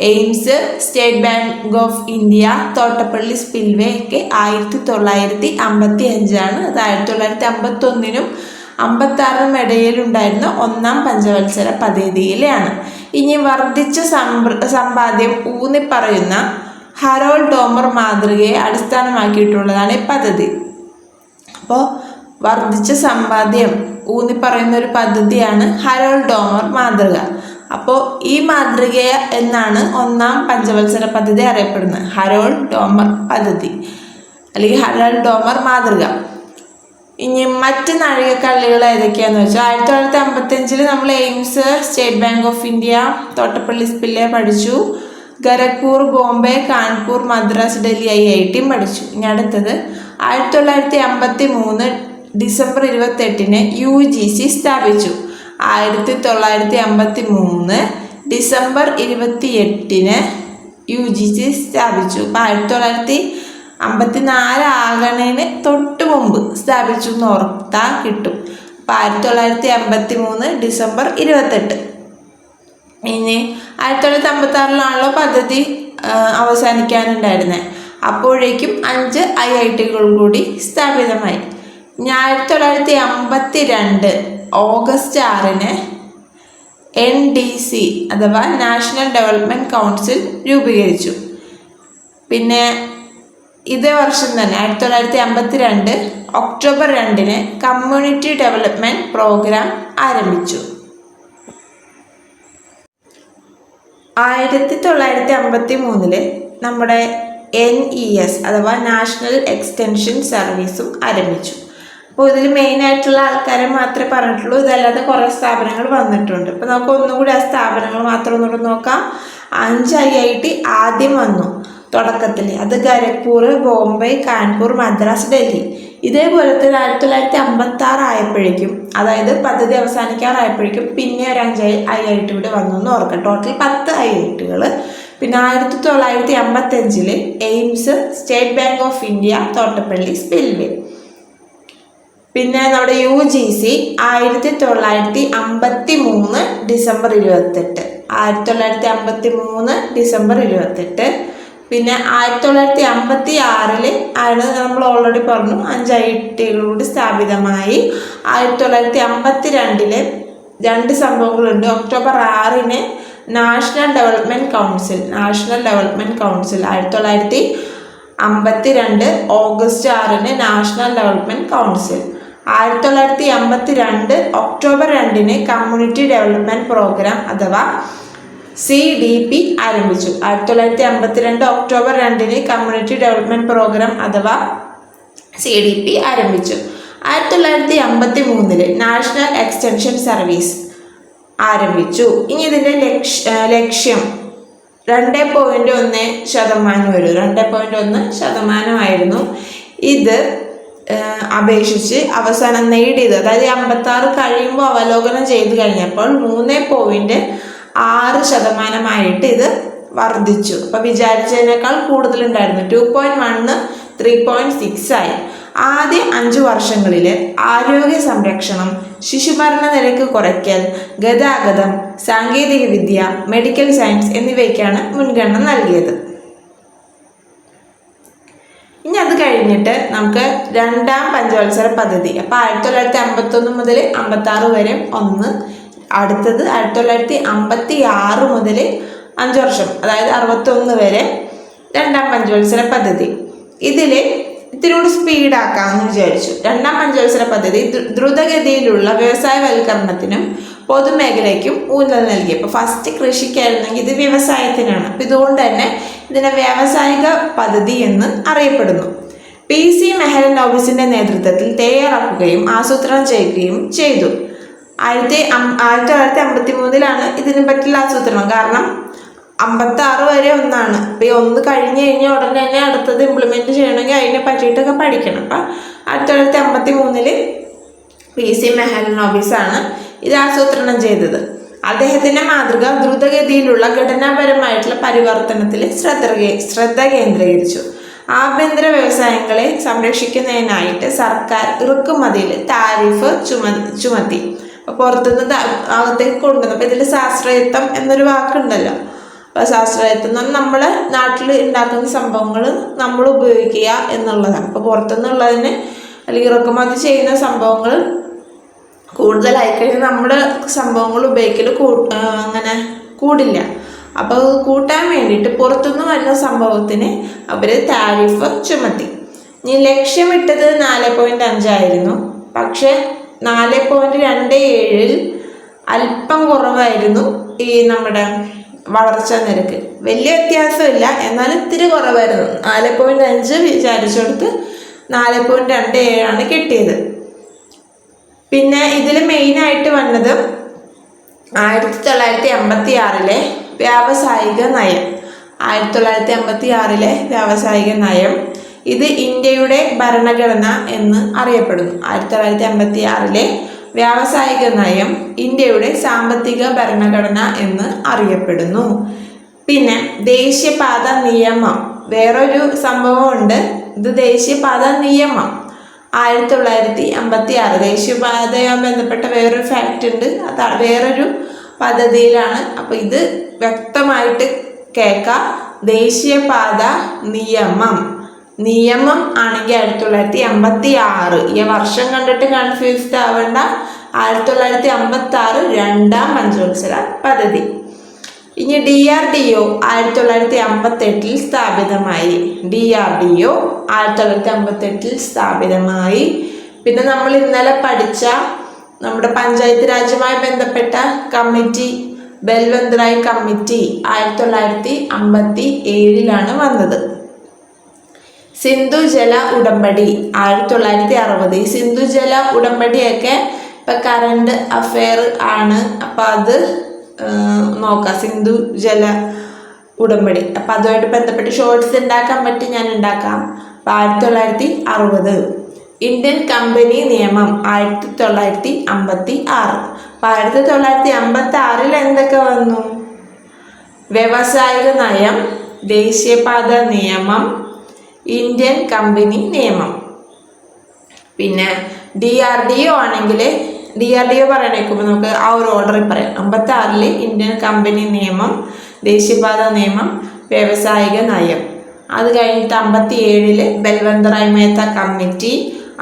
AIIMS, state bank of India, Thottappally spillway ഒക്കെ 1955. അത് 1951 56 ഇടയിലുണ്ടായിരുന്ന 1-ാം പഞ്ചവത്സര പദ്ധതിയിലാണ്. ഇനി വർദ്ധിച്ച സമ്പാദ്യം ഊന്നിപ്പറയുന്ന ഹരോൾഡ് ഡോമർ മാതൃകയെ അടിസ്ഥാനമാക്കിയിട്ടുള്ളതാണ് ഈ പദ്ധതി. അപ്പോൾ വർദ്ധിച്ച സമ്പാദ്യം ഊന്നിപ്പറയുന്ന ഒരു പദ്ധതിയാണ് ഹരോൾഡ് ഡോമർ മാതൃക. അപ്പോൾ ഈ മാതൃക എന്നാണ് 1-ാം പഞ്ചവത്സര പദ്ധതി അറിയപ്പെടുന്നത്. ഹരോൾഡ് ഡോമർ പദ്ധതി അല്ലെങ്കിൽ ഹരോൾഡ് ഡോമർ മാതൃക. ഇനി മറ്റ് നാഴികക്കല്ലുകൾ ഏതൊക്കെയാണെന്ന് വെച്ചാൽ 1955 നമ്മൾ AIIMS, state bank of India, Thottappally spillway പഠിച്ചു. ഖരഗ്പൂർ, ബോംബെ, കാൺപൂർ, മദ്രാസ്, ഡൽഹി IIT പഠിച്ചു. ഇനി അടുത്തത് 1953 ഡിസംബർ 28 UGC സ്ഥാപിച്ചു. 1953 ഡിസംബർ 28 UGC സ്ഥാപിച്ചു. അപ്പോൾ 1954 ആകണേന് തൊട്ട് മുമ്പ് സ്ഥാപിച്ചു എന്ന് ഓർത്താൽ കിട്ടും. അപ്പോൾ 1953 ഡിസംബർ 28. ഇനി 1956 പദ്ധതി അവസാനിക്കാനുണ്ടായിരുന്നത്. അപ്പോഴേക്കും 5 IIT-കൾ കൂടി സ്ഥാപിതമായി. 1952 ഓഗസ്റ്റ് 6 NDC അഥവാ നാഷണൽ ഡെവലപ്മെൻറ്റ് കൗൺസിൽ രൂപീകരിച്ചു. പിന്നെ ഇതേ വർഷം തന്നെ 1952 ഒക്ടോബർ 2 കമ്മ്യൂണിറ്റി ഡെവലപ്മെൻറ്റ് പ്രോഗ്രാം ആരംഭിച്ചു. 1953 നമ്മുടെ NES അഥവാ നാഷണൽ എക്സ്റ്റൻഷൻ സർവീസും ആരംഭിച്ചു. അപ്പോൾ ഇതിൽ മെയിനായിട്ടുള്ള ആൾക്കാരെ മാത്രമേ പറഞ്ഞിട്ടുള്ളൂ, ഇതല്ലാതെ കുറേ സ്ഥാപനങ്ങൾ വന്നിട്ടുണ്ട്. അപ്പോൾ നമുക്ക് ഒന്നുകൂടി ആ സ്ഥാപനങ്ങൾ മാത്രം ഒന്നുകൂടി നോക്കാം. 5 IIT ആദ്യം വന്നു തുടക്കത്തിൽ. അത് ഖരഗ്പൂർ, ബോംബെ, കാൺപൂർ, മദ്രാസ്, ഡൽഹി. ഇതേപോലെ തന്നെ 1956 ആയപ്പോഴേക്കും, അതായത് പദ്ധതി അവസാനിക്കാറായപ്പോഴേക്കും പിന്നെ ഒരു 5 IIT കൂടെ വന്നു എന്ന് ഓർക്കാം. ടോട്ടൽ 10 IITകൾ. പിന്നെ 1955 AIIMS, state bank of India, Thottappally, spillway. പിന്നെ നമ്മുടെ UGC 1953 ഡിസംബർ 28. 1953 ഡിസംബർ 28. പിന്നെ 1956 ആണ് നമ്മൾ ഓൾറെഡി പറഞ്ഞു 5 IITകളോട് സ്ഥാപിതമായി. 1952 2 സംഭവങ്ങളുണ്ട്. October 6 National Development Council 1952 August 6 National Development Council. 1952 October 2 Community Development Programme അഥവാ CDP ആരംഭിച്ചു. 1952 ഒക്ടോബർ 2 കമ്മ്യൂണിറ്റി ഡെവലപ്മെൻറ്റ് പ്രോഗ്രാം അഥവാ CDP ആരംഭിച്ചു. 1953 നാഷണൽ എക്സ്റ്റൻഷൻ സർവീസ് ആരംഭിച്ചു. ഇനി ഇതിൻ്റെ ലക്ഷ്യം 2.1% വരും. 2.1% ഇത് അപേക്ഷിച്ച് അവസാനം നേടിയത്, അതായത് 56 കഴിയുമ്പോൾ അവലോകനം ചെയ്ത് കഴിഞ്ഞപ്പോൾ 3.6% ഇത് വർദ്ധിച്ചു. അപ്പോൾ വിചാരിച്ചതിനേക്കാൾ കൂടുതലുണ്ടായിരുന്നു. 2.1 3.6 ആയി. ആദ്യ 5 വർഷങ്ങളിൽ ആരോഗ്യ സംരക്ഷണം, ശിശുമരണ നിരക്ക് കുറയ്ക്കൽ, ഗതാഗതം, സാങ്കേതികവിദ്യ, മെഡിക്കൽ സയൻസ് എന്നിവയ്ക്കാണ് മുൻഗണന നൽകിയത്. ഇനി അത് കഴിഞ്ഞിട്ട് നമുക്ക് 2ാം പഞ്ചവത്സര പദ്ധതി. അപ്പോൾ 1951 മുതൽ 56 വരെ 1. അടുത്തത് 1956 മുതൽ 5 വർഷം, അതായത് 61 വരെ 2ാം പഞ്ചവത്സര പദ്ധതി. ഇതിൽ ഇത്തിരി സ്പീഡാക്കാമെന്ന് വിചാരിച്ചു. 2ാം പഞ്ചവത്സര പദ്ധതി ദ്രുതഗതിയിലുള്ള വ്യവസായവൽക്കരണത്തിനും പൊതുമേഖലയ്ക്കും ഊന്നൽ നൽകി. അപ്പോൾ ഫസ്റ്റ് കൃഷിക്കായിരുന്നെങ്കിൽ ഇത് വ്യവസായത്തിനാണ്. അപ്പോൾ ഇതുകൊണ്ട് തന്നെ ഇതിനെ വ്യാവസായിക പദ്ധതി എന്ന് അറിയപ്പെടുന്നു. PC മെഹലനോബിസിൻ്റെ നേതൃത്വത്തിൽ തയ്യാറാക്കുകയും ആസൂത്രണം ചെയ്യുകയും ചെയ്തു. 1953 ഇതിനെ പറ്റിയുള്ള ആസൂത്രണം. കാരണം 56 വരെ 1ആണ്. അപ്പോൾ ഈ 1 കഴിഞ്ഞ് കഴിഞ്ഞാൽ ഉടനെ തന്നെ അടുത്തത് ഇംപ്ലിമെൻറ്റ് ചെയ്യണമെങ്കിൽ അതിനെ പറ്റിയിട്ടൊക്കെ പഠിക്കണം. അപ്പം 1953 PC മെഹലനോബിസാണ് ഇത് ആസൂത്രണം ചെയ്തത്. അദ്ദേഹത്തിൻ്റെ മാതൃക ദ്രുതഗതിയിലുള്ള ഘടനാപരമായിട്ടുള്ള പരിവർത്തനത്തിൽ ശ്രദ്ധ കേന്ദ്രീകരിച്ചു. ആഭ്യന്തര വ്യവസായങ്ങളെ സംരക്ഷിക്കുന്നതിനായിട്ട് സർക്കാർ ഇറക്കുമതിയിൽ താരിഫ് ചുമത്തി. അപ്പോൾ പുറത്തുനിന്ന് അകത്തേക്ക് കൊണ്ടുവന്നു. അപ്പോൾ ഇതിൽ ശാസ്ത്രീയത്വം എന്നൊരു വാക്കുണ്ടല്ലോ. അപ്പോൾ ശാസ്ത്രീയത്വം നമ്മുടെ നാട്ടിൽ ഉണ്ടാക്കുന്ന സംഭവങ്ങൾ നമ്മൾ ഉപയോഗിക്കുക എന്നുള്ളതാണ്. അപ്പോൾ പുറത്തുനിന്നുള്ളതിന് അല്ലെങ്കിൽ ഇറക്കുമതി ചെയ്യുന്ന സംഭവങ്ങൾ കൂടുതലായിക്കഴിഞ്ഞാൽ നമ്മുടെ സംഭവങ്ങൾ ഉപയോഗിക്കൽ അങ്ങനെ കൂടില്ല. അപ്പോൾ കൂട്ടാൻ വേണ്ടിയിട്ട് പുറത്തുനിന്ന് വരുന്ന സംഭവത്തിന് അവർ താരിഫ് ചുമത്തി. ഇനി ലക്ഷ്യമിട്ടത് 4.5 ആയിരുന്നു. പക്ഷേ 4.27 അല്പം കുറവായിരുന്നു ഈ നമ്മുടെ വളർച്ച നിരക്ക്. വലിയ വ്യത്യാസമില്ല, എന്നാലും ഇത്തിരി കുറവായിരുന്നു. 4.5 വിചാരിച്ചെടുത്ത് 4.27 കിട്ടിയത്. പിന്നെ ഇതിൽ മെയിനായിട്ട് വന്നത് 1956 വ്യാവസായിക നയം. 1956 വ്യാവസായിക നയം ഇത് ഇന്ത്യയുടെ ഭരണഘടന എന്ന് അറിയപ്പെടുന്നു. 1956 വ്യാവസായിക നയം ഇന്ത്യയുടെ സാമ്പത്തിക ഭരണഘടന എന്ന് അറിയപ്പെടുന്നു. പിന്നെ ദേശീയപാത നിയമം വേറൊരു സംഭവമുണ്ട്. ഇത് ദേശീയപാത നിയമം 1956 ദേശീയപാതയുമായി ബന്ധപ്പെട്ട വേറൊരു ഫാക്റ്റ് ഉണ്ട്. അത് വേറൊരു പദ്ധതിയിലാണ്. അപ്പോൾ ഇത് വ്യക്തമായിട്ട് കേൾക്കാം. ദേശീയപാത നിയമം ആണെങ്കിൽ 1956. ഈ വർഷം കണ്ടിട്ട് കൺഫ്യൂസ്ഡ് ആവേണ്ട. 1956 രണ്ടാം പഞ്ചവത്സര പദ്ധതി. ഇനി DRDO 1958 സ്ഥാപിതമായി. DRDO 1958 സ്ഥാപിതമായി. പിന്നെ നമ്മൾ ഇന്നലെ പഠിച്ച നമ്മുടെ പഞ്ചായത്ത് രാജുമായി ബന്ധപ്പെട്ട കമ്മിറ്റി, ബൽവന്ത്രായ് കമ്മിറ്റി 1957 വന്നത്. സിന്ധു ജല ഉടമ്പടി 1960. ഈ സിന്ധു ജല ഉടമ്പടിയൊക്കെ ഇപ്പം കറണ്ട് അഫെയർ ആണ്. അപ്പം അത് നോക്കാം. സിന്ധു ജല ഉടമ്പടി അപ്പം അതുമായിട്ട് ബന്ധപ്പെട്ട് ഷോർട്സ് ഉണ്ടാക്കാൻ പറ്റി, ഞാൻ ഉണ്ടാക്കാം. അപ്പം 1960. ഇന്ത്യൻ കമ്പനി നിയമം 1956. അപ്പം 1956 എന്തൊക്കെ വന്നു? വ്യവസായിക നയം, ദേശീയപാത നിയമം, ഇന്ത്യൻ കമ്പനി നിയമം. പിന്നെ DRDO ആണെങ്കിൽ DRDO പറയണേക്കുമ്പോൾ നമുക്ക് ആ ഒരു ഓർഡറിൽ പറയാം. 56 ഇന്ത്യൻ കമ്പനി നിയമം, ദേശീയപാത നിയമം, വ്യവസായിക നയം. അത് കഴിഞ്ഞിട്ട് 57 ബൽവന്ത്രായ് മേത്ത കമ്മിറ്റി,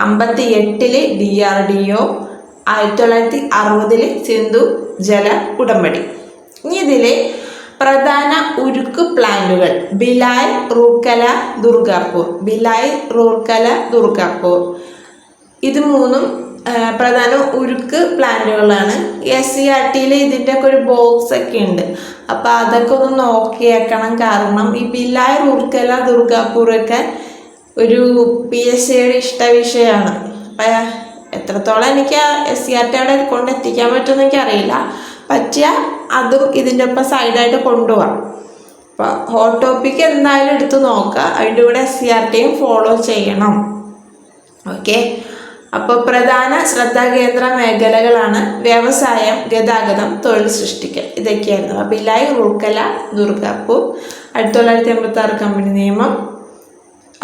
58 DRDO, 1960 സിന്ധു ജല ഉടമ്പടി. ഇനി ഇതിലെ പ്രധാന ഉരുക്ക് പ്ലാന്റുകൾ ഭിലായ്, റൂർക്കല, ദുർഗാപൂർ. ഭിലായ്, റൂർക്കല, ദുർഗാപൂർ. ഇത് മൂന്നും പ്രധാന ഉരുക്ക് പ്ലാന്റുകളാണ്. SCERTയിൽ ഇതിൻ്റെ ഒക്കെ ഒരു ബോക്സ് ഒക്കെ ഉണ്ട്. അപ്പോൾ അതൊക്കെ ഒന്ന് നോക്കിയേക്കണം. കാരണം ഈ ഭിലായ്, റൂർക്കല, ദുർഗാപൂറൊക്കെ ഒരു PSCയുടെ ഇഷ്ട വിഷയമാണ്. അപ്പം എത്രത്തോളം എനിക്ക് SCERT അവിടെ കൊണ്ടെത്തിക്കാൻ പറ്റുമെന്ന് എനിക്കറിയില്ല. പറ്റിയാൽ അതും ഇതിൻ്റെ ഒപ്പം സൈഡായിട്ട് കൊണ്ടുപോകാം. അപ്പോൾ ഹോട്ട് ടോപ്പിക്ക് എന്തായാലും എടുത്ത് നോക്കുക. അതിൻ്റെ കൂടെ SCERTയും ഫോളോ ചെയ്യണം. ഓക്കെ. അപ്പോൾ പ്രധാന ശ്രദ്ധാകേന്ദ്ര മേഖലകളാണ് വ്യവസായം, ഗതാഗതം, തൊഴിൽ സൃഷ്ടിക്കൽ. ഇതൊക്കെയായിരുന്നു. അപ്പോൾ ഭിലായ്, റൂർക്കല, ദുർഗാപൂർ. 1986 കമ്പനി നിയമം,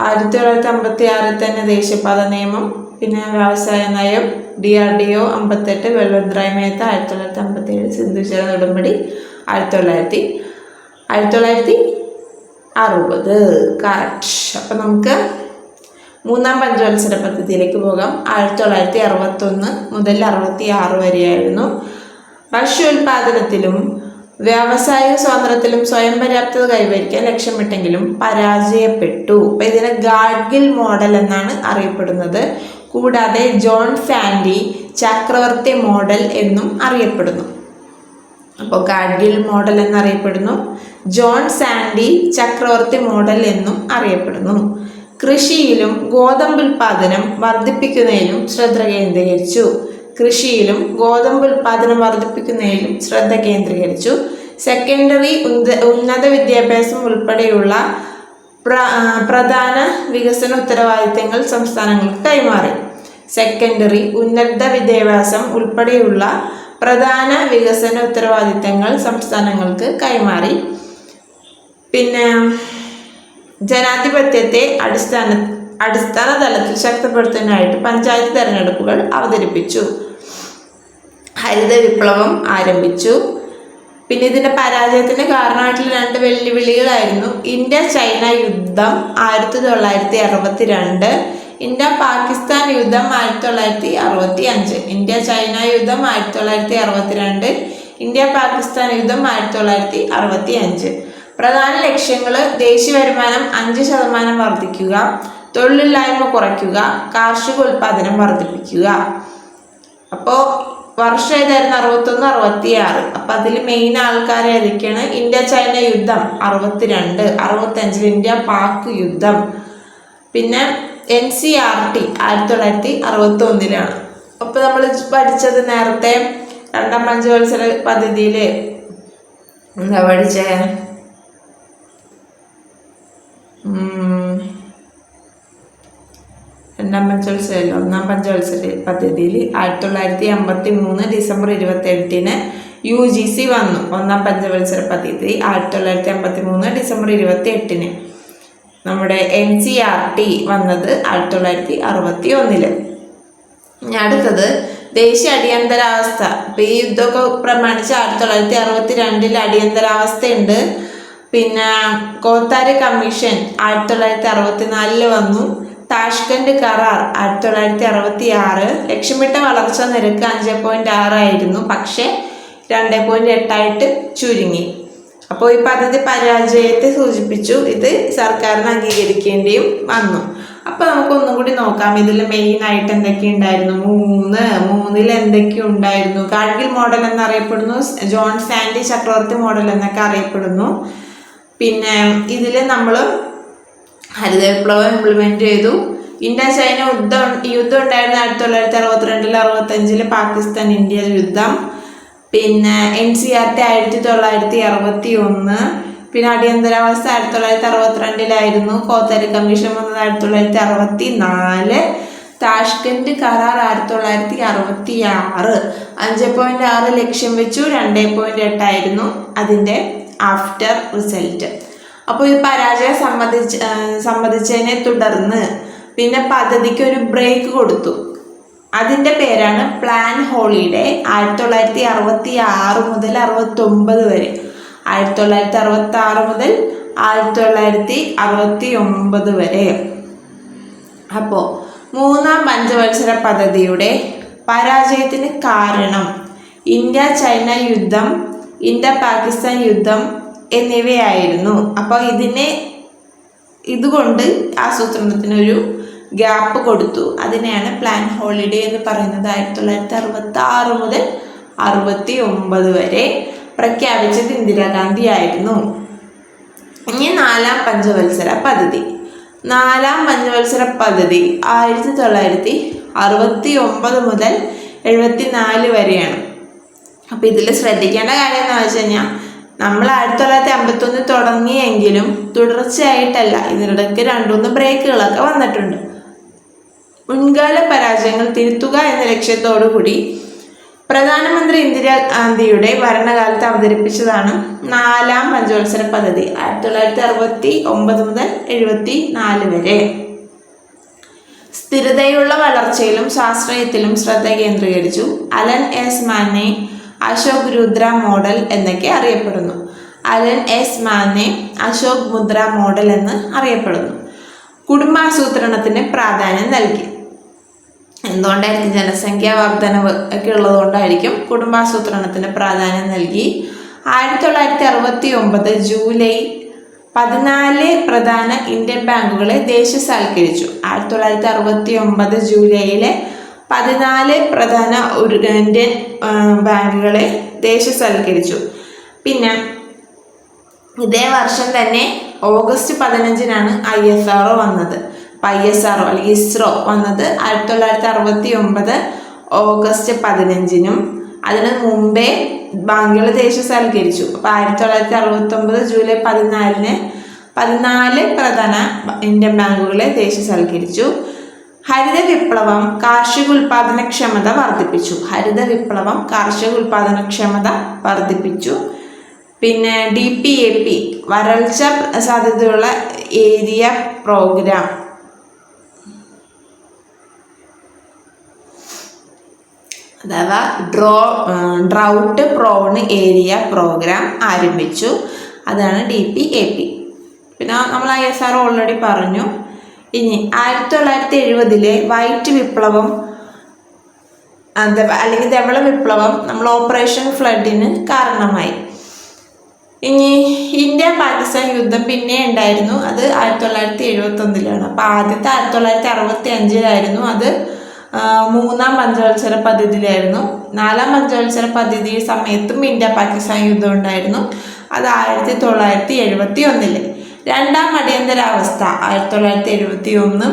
1956 തന്നെ ദേശീയപാത നിയമം, പിന്നെ വ്യവസായ നയം, DRDO 58, ബൽവന്ത്രായ് മേത്ത 1957, സിന്ധു ജല ഉടമ്പടി 1960. കറക്റ്റ്. അപ്പം നമുക്ക് മൂന്നാം പഞ്ചവത്സര പദ്ധതിയിലേക്ക് പോകാം. 1961 മുതൽ 66 വരെയായിരുന്നു. ഭക്ഷ്യോൽപാദനത്തിലും വ്യാവസായിക സ്വാതന്ത്ര്യത്തിലും സ്വയം പര്യാപ്തത കൈവരിക്കാൻ ലക്ഷ്യമിട്ടെങ്കിലും പരാജയപ്പെട്ടു. അപ്പം ഇതിനെ ഗാഡ്ഗിൽ മോഡൽ എന്നാണ് അറിയപ്പെടുന്നത്. കൂടാതെ ജോൺ സാൻഡി ചക്രവർത്തി മോഡൽ എന്നും അറിയപ്പെടുന്നു. അപ്പോൾ ഗാഡ്ഗിൽ മോഡൽ എന്നറിയപ്പെടുന്നു, ജോൺ സാൻഡി ചക്രവർത്തി മോഡൽ എന്നും അറിയപ്പെടുന്നു. കൃഷിയിലും ഗോതമ്പുൽപാദനം വർദ്ധിപ്പിക്കുന്നതിലും ശ്രദ്ധ കേന്ദ്രീകരിച്ചു. സെക്കൻഡറി ഉന്നത വിദ്യാഭ്യാസം ഉൾപ്പെടെയുള്ള പ്രധാന വികസന ഉത്തരവാദിത്തങ്ങൾ സംസ്ഥാനങ്ങൾക്ക് കൈമാറി. സെക്കൻഡറി ഉന്നത വിദ്യാഭ്യാസം ഉൾപ്പെടെയുള്ള പ്രധാന വികസന ഉത്തരവാദിത്തങ്ങൾ സംസ്ഥാനങ്ങൾക്ക് കൈമാറി. പിന്നെ ജനാധിപത്യത്തെ അടിസ്ഥാന തലത്തിൽ ശക്തിപ്പെടുത്താനായിട്ട് പഞ്ചായത്ത് തെരഞ്ഞെടുപ്പുകൾ അവതരിപ്പിച്ചു. ഹരിത വിപ്ലവം ആരംഭിച്ചു. പിന്നെ ഇതിൻ്റെ പരാജയത്തിന് കാരണമായിട്ടുള്ള 2 വെല്ലുവിളികളായിരുന്നു ഇന്ത്യ ചൈന യുദ്ധം 1962, ഇന്ത്യ പാകിസ്ഥാൻ യുദ്ധം 1965. ഇന്ത്യ ചൈന യുദ്ധം 1962, ഇന്ത്യ പാകിസ്ഥാൻ യുദ്ധം 1965. പ്രധാന ലക്ഷ്യങ്ങൾ: ദേശീയ വരുമാനം 5% വർദ്ധിക്കുക, തൊഴിലില്ലായ്മ കുറയ്ക്കുക, കാർഷിക ഉൽപ്പാദനം വർദ്ധിപ്പിക്കുക. അപ്പോൾ വർഷം ഏതായിരുന്നു? 61, 66. അപ്പം അതിൽ മെയിൻ ആൾക്കാരായിരിക്കുകയാണ്. ഇന്ത്യ ചൈന യുദ്ധം 62, 65 ഇന്ത്യ പാക് യുദ്ധം. പിന്നെ NCERT 1961. അപ്പോൾ നമ്മൾ പഠിച്ചത് നേരത്തെ രണ്ടാം പഞ്ചവത്സര പദ്ധതിയിൽ എന്താ പഠിച്ചേ? ഒന്നാം പഞ്ചവത്സര പദ്ധതിയിൽ 1953 ഡിസംബർ 28 UGC വന്നു. ഒന്നാം പഞ്ചവത്സര പദ്ധതി 1953 ഡിസംബർ 28. നമ്മുടെ NCERT വന്നത് 1961. അടുത്തത് ദേശീയ അടിയന്തരാവസ്ഥ. ഇപ്പം ഈ യുദ്ധമൊക്കെ പ്രമാണിച്ച് 1962 അടിയന്തരാവസ്ഥയുണ്ട്. പിന്നെ കോത്താരി കമ്മീഷൻ 1964 വന്നു. താഷ്കന്റ് കരാർ 1966 ലക്ഷ്യമിട്ട വളർച്ചാ നിരക്ക് 5.6 ആയിരുന്നു, പക്ഷേ 2.8 ചുരുങ്ങി. അപ്പോൾ ഈ പദ്ധതി പരാജയത്തെ സൂചിപ്പിച്ചു. ഇത് സർക്കാരിന് അംഗീകരിക്കേണ്ടിയും വന്നു. അപ്പോൾ നമുക്ക് ഒന്നും കൂടി നോക്കാം. ഇതിൽ മെയിനായിട്ട് എന്തൊക്കെ ഉണ്ടായിരുന്നു? മൂന്നിൽ എന്തൊക്കെ ഉണ്ടായിരുന്നു? കാർഗിൽ മോഡൽ എന്നറിയപ്പെടുന്നു, ജോൺ സാൻഡി ചക്രവർത്തി മോഡൽ എന്നൊക്കെ അറിയപ്പെടുന്നു. പിന്നെ ഇതിൽ നമ്മൾ ഹരിത വിപ്ലവം ഇംപ്ലിമെന്റ് ചെയ്തു. ഇന്ത്യ ചൈന യുദ്ധം ഉണ്ടായിരുന്നു 1962 65 പാകിസ്ഥാൻ ഇന്ത്യ യുദ്ധം. പിന്നെ NCERT 1961. പിന്നെ അടിയന്തരാവസ്ഥ 1962 കോത്തരി കമ്മീഷൻ വന്നത് 1964. താഷ്കന്റ് കരാർ 1966 5.6 ലക്ഷ്യം വെച്ചു, 2.8 ആയിരുന്നു അതിൻ്റെ ആഫ്റ്റർ റിസൾട്ട്. അപ്പോൾ ഇത് പരാജയം സമ്മതിച്ചതിനെ തുടർന്ന് പിന്നെ പദ്ധതിക്ക് ഒരു ബ്രേക്ക് കൊടുത്തു. അതിൻ്റെ പേരാണ് പ്ലാൻ ഹോളിഡേ. 1966 മുതൽ 69 വരെ, 1966 മുതൽ 1969 വരെ. അപ്പോൾ മൂന്നാം പഞ്ചവത്സര പദ്ധതിയുടെ പരാജയത്തിന് കാരണം ഇന്ത്യ ചൈന യുദ്ധം, ഇന്ത്യ പാകിസ്ഥാൻ യുദ്ധം എന്നിവയായിരുന്നു. അപ്പോൾ ഇതുകൊണ്ട് ആസൂത്രണത്തിനൊരു ഗ്യാപ്പ് കൊടുത്തു. അതിനെയാണ് പ്ലാൻ ഹോളിഡേ എന്ന് പറയുന്നത്. 1966 മുതൽ 69 വരെ പ്രഖ്യാപിച്ചത് ഇന്ദിരാഗാന്ധി ആയിരുന്നു. ഇനി നാലാം പഞ്ചവത്സര പദ്ധതി. 1969 മുതൽ 74 വരെയാണ്. അപ്പോൾ ഇതിൽ ശ്രദ്ധിക്കേണ്ട കാര്യം എന്താണെന്ന് വെച്ച് കഴിഞ്ഞാൽ, നമ്മൾ 1951 തുടങ്ങിയെങ്കിലും തുടർച്ചയായിട്ടല്ല, ഇതിനിടയ്ക്ക് 2-3 ബ്രേക്കുകളൊക്കെ വന്നിട്ടുണ്ട്. മുൻകാല പരാജയങ്ങൾ തിരുത്തുക എന്ന ലക്ഷ്യത്തോടു കൂടി പ്രധാനമന്ത്രി ഇന്ദിരാഗാന്ധിയുടെ ഭരണകാലത്ത് അവതരിപ്പിച്ചതാണ് നാലാം പഞ്ചവത്സര പദ്ധതി 1969 മുതൽ 74 വരെ. സ്ഥിരതയുള്ള വളർച്ചയിലും സ്വാശ്രയത്തിലും ശ്രദ്ധ കേന്ദ്രീകരിച്ചു. അലൻ എസ് മാനെ അശോക് രുദ്ര മോഡൽ എന്നൊക്കെ അറിയപ്പെടുന്നു. അലൻ എസ് മാനെ അശോക് മുദ്ര മോഡൽ എന്ന് അറിയപ്പെടുന്നു. കുടുംബാസൂത്രണത്തിന് പ്രാധാന്യം നൽകി. എന്തുകൊണ്ടായിരിക്കും? ജനസംഖ്യാ വർധനവ് ഒക്കെ ഉള്ളതുകൊണ്ടായിരിക്കും കുടുംബാസൂത്രണത്തിന് പ്രാധാന്യം നൽകി. 1969 ജൂലൈ 14 പ്രധാന ഇന്ത്യൻ ബാങ്കുകളെ ദേശസാൽക്കരിച്ചു. 1969 ജൂലൈയിലെ 14 പ്രധാന ഇന്ത്യൻ ബാങ്കുകളെ ദേശസാൽക്കരിച്ചു. പിന്നെ ഇതേ വർഷം തന്നെ ഓഗസ്റ്റ് 15-നാണ് ISRO വന്നത്. ISRO അല്ലെങ്കിൽ ഇസ്രോ വന്നത് 1969 ഓഗസ്റ്റ് 15-നും. അതിന് മുമ്പേ ബാങ്കുകൾ ദേശസാൽക്കരിച്ചു. അപ്പോൾ 1969 ജൂലൈ 14-ന് 14 പ്രധാന ഇന്ത്യൻ ബാങ്കുകളെ ദേശസാൽക്കരിച്ചു. ഹരിത വിപ്ലവം കാർഷിക ഉൽപാദനക്ഷമത വർദ്ധിപ്പിച്ചു. ഹരിത വിപ്ലവം കാർഷിക ഉൽപാദനക്ഷമത വർദ്ധിപ്പിച്ചു. പിന്നെ DPAP വരൾച്ച സാധ്യതയുള്ള ഏരിയ പ്രോഗ്രാം, അഥവാ ഡ്രൗട്ട് പ്രോൺ ഏരിയ പ്രോഗ്രാം ആരംഭിച്ചു. അതാണ് DPAP. പിന്നെ നമ്മൾ ISRO ഓൾറെഡി പറഞ്ഞു. ഇനി 1970-ലെ വൈറ്റ് വിപ്ലവം അല്ലെങ്കിൽ ധവള വിപ്ലവം നമ്മൾ ഓപ്പറേഷൻ ഫ്ലഡിന് കാരണമായി. ഇനി ഇന്ത്യ പാകിസ്ഥാൻ യുദ്ധം പിന്നെ ഉണ്ടായിരുന്നു. അത് 1971-ലാണ്. അപ്പോൾ ആദ്യത്തെ 1965-ലായിരുന്നു. അത് മൂന്നാം പഞ്ചവത്സര പദ്ധതിയിലായിരുന്നു. നാലാം പഞ്ചവത്സര പദ്ധതി സമയത്തും ഇന്ത്യ പാകിസ്ഥാൻ യുദ്ധം ഉണ്ടായിരുന്നു. അത് 1971. രണ്ടാം അടിയന്തരാവസ്ഥ 1971.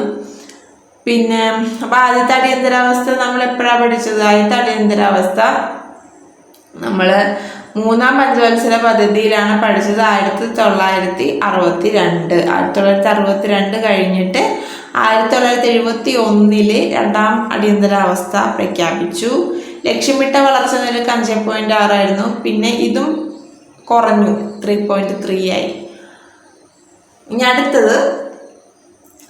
പിന്നെ അപ്പോൾ ആദ്യത്തെ അടിയന്തരാവസ്ഥ നമ്മൾ എപ്പോഴാണ് പഠിച്ചത്? ആദ്യത്തെ അടിയന്തരാവസ്ഥ നമ്മൾ മൂന്നാം പഞ്ചവത്സര പദ്ധതിയിലാണ് പഠിച്ചത്. 1962. 1962 കഴിഞ്ഞിട്ട് 1971 രണ്ടാം അടിയന്തരാവസ്ഥ പ്രഖ്യാപിച്ചു. ലക്ഷ്യമിട്ട വളർച്ച നിരക്ക് 5.6 ആയിരുന്നു. പിന്നെ ഇതും കുറഞ്ഞു, 3.3 ആയി. ഇനി അടുത്തത്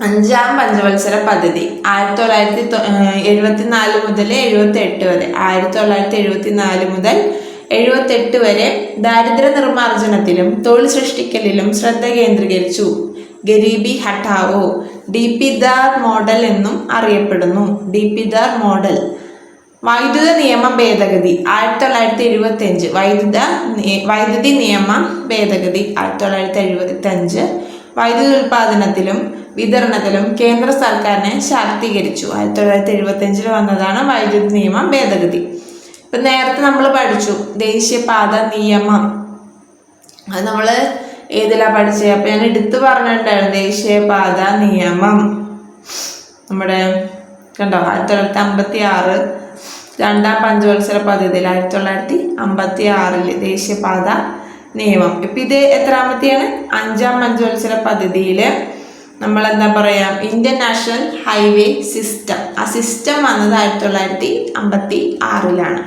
അഞ്ചാം പഞ്ചവത്സര പദ്ധതി 1974 മുതൽ 78 വരെ. 1974 മുതൽ 78 വരെ ദാരിദ്ര്യ നിർമ്മാർജ്ജനത്തിലും തൊഴിൽ സൃഷ്ടിക്കലിലും ശ്രദ്ധ കേന്ദ്രീകരിച്ചു. ഗരീബി ഹഠാവോ, DP-ദാർ മോഡൽ എന്നും അറിയപ്പെടുന്നു. DP-ദാർ മോഡൽ. വൈദ്യുത നിയമ ഭേദഗതി 1975. വൈദ്യുതി നിയമ ഭേദഗതി 1975 വൈദ്യുതി ഉൽപാദനത്തിലും വിതരണത്തിലും കേന്ദ്ര സർക്കാരിനെ ശാക്തീകരിച്ചു. 1975 വന്നതാണ് വൈദ്യുതി നിയമ ഭേദഗതി. ഇപ്പം നേരത്തെ നമ്മൾ പഠിച്ചു ദേശീയപാത നിയമം. അത് നമ്മൾ ഏതിലാണ് പഠിച്ചത്? അപ്പം ഞാൻ എടുത്തു പറഞ്ഞിട്ടുണ്ടായിരുന്നു ദേശീയപാത നിയമം. നമ്മുടെ കണ്ടോ 1956 രണ്ടാം പഞ്ചവത്സര പദ്ധതിയിൽ 1956 ദേശീയപാത നിയമം. ഇപ്പം ഇത് എത്രാമത്തെയാണ്? 5ാം പഞ്ചവത്സര പദ്ധതിയിൽ നമ്മൾ എന്താ പറയുക, ഇന്ത്യൻ നാഷണൽ ഹൈവേ സിസ്റ്റം. ആ സിസ്റ്റം വന്നത് 1956.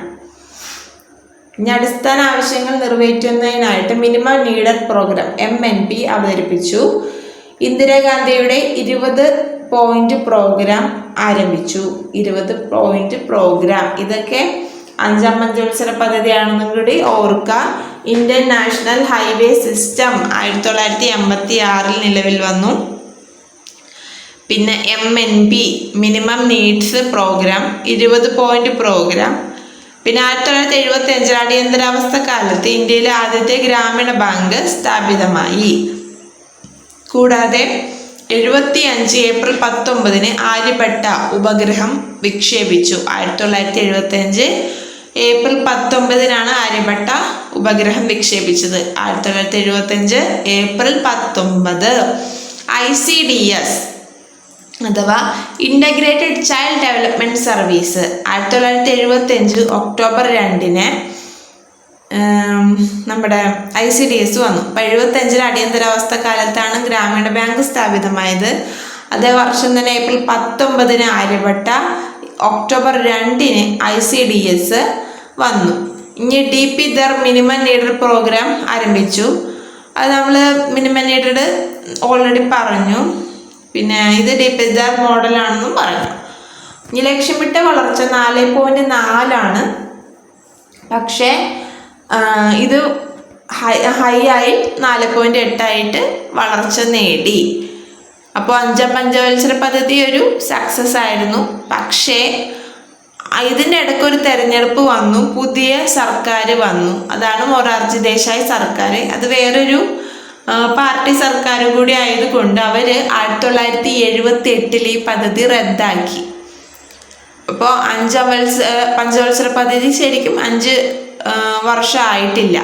ഇനി അടിസ്ഥാന ആവശ്യങ്ങൾ നിറവേറ്റുന്നതിനായിട്ട് മിനിമം നീഡഡ് പ്രോഗ്രാം MNP അവതരിപ്പിച്ചു. ഇന്ദിരാഗാന്ധിയുടെ 20 പോയിന്റ് പ്രോഗ്രാം ആരംഭിച്ചു. 20 പോയിന്റ് പ്രോഗ്രാം. ഇതൊക്കെ 5ാം പഞ്ചവത്സര പദ്ധതിയാണെന്നും കൂടി ഓർക്കുക. ഇന്ത്യൻ നാഷണൽ ഹൈവേ സിസ്റ്റം 1986 നിലവിൽ വന്നു. പിന്നെ MNP Minimum Needs Programme 20 point programme. പിന്നെ 1975 അടിയന്തരാവസ്ഥ കാലത്ത് ഇന്ത്യയിലെ ആദ്യത്തെ ഗ്രാമീണ ബാങ്ക് സ്ഥാപിതമായി. കൂടാതെ 75 ഏപ്രിൽ 19 ആര്യഭട്ട ഉപഗ്രഹം വിക്ഷേപിച്ചു. 1975 ഏപ്രിൽ 19 ആര്യഭട്ട ഉപഗ്രഹം വിക്ഷേപിച്ചത്. 1975 ഏപ്രിൽ 19. ICDS അഥവാ integrated child development service 1975 October 2 നമ്മുടെ ICDS വന്നു. അപ്പോൾ 75 അടിയന്തരാവസ്ഥ കാലത്താണ് ഗ്രാമീണ ബാങ്ക് സ്ഥാപിതമായത്. അതേ വർഷം തന്നെ ഏപ്രിൽ 19 ആര്യഭട്ട, ഒക്ടോബർ 2 ICDS വന്നു. ഇനി DP-ദാർ മിനിമം നീഡഡ് പ്രോഗ്രാം ആരംഭിച്ചു. അത് നമ്മൾ മിനിമം നീഡഡ് ഓൾറെഡി പറഞ്ഞു. പിന്നെ ഇത് DP-ദാർ മോഡലാണെന്നും പറഞ്ഞു. ഇനി ലക്ഷ്യമിട്ട വളർച്ച 4.4 പക്ഷേ ഇത് ഹൈ ആയി 4.8 വളർച്ച നേടി. അപ്പോൾ 5ാം പഞ്ചവത്സര പദ്ധതി ഒരു സക്സസ് ആയിരുന്നു. പക്ഷേ ഇതിൻ്റെ ഇടയ്ക്ക് ഒരു തെരഞ്ഞെടുപ്പ് വന്നു, പുതിയ സർക്കാർ വന്നു. അതാണ് മൊറാർജി ദേശായി സർക്കാർ. അത് വേറൊരു പാർട്ടി സർക്കാർ കൂടി ആയതുകൊണ്ട് അവർ 1978 ഈ പദ്ധതി റദ്ദാക്കി. അപ്പോൾ 5ാം പഞ്ചവത്സര പദ്ധതി ശരിക്കും 5 വർഷം ആയിട്ടില്ല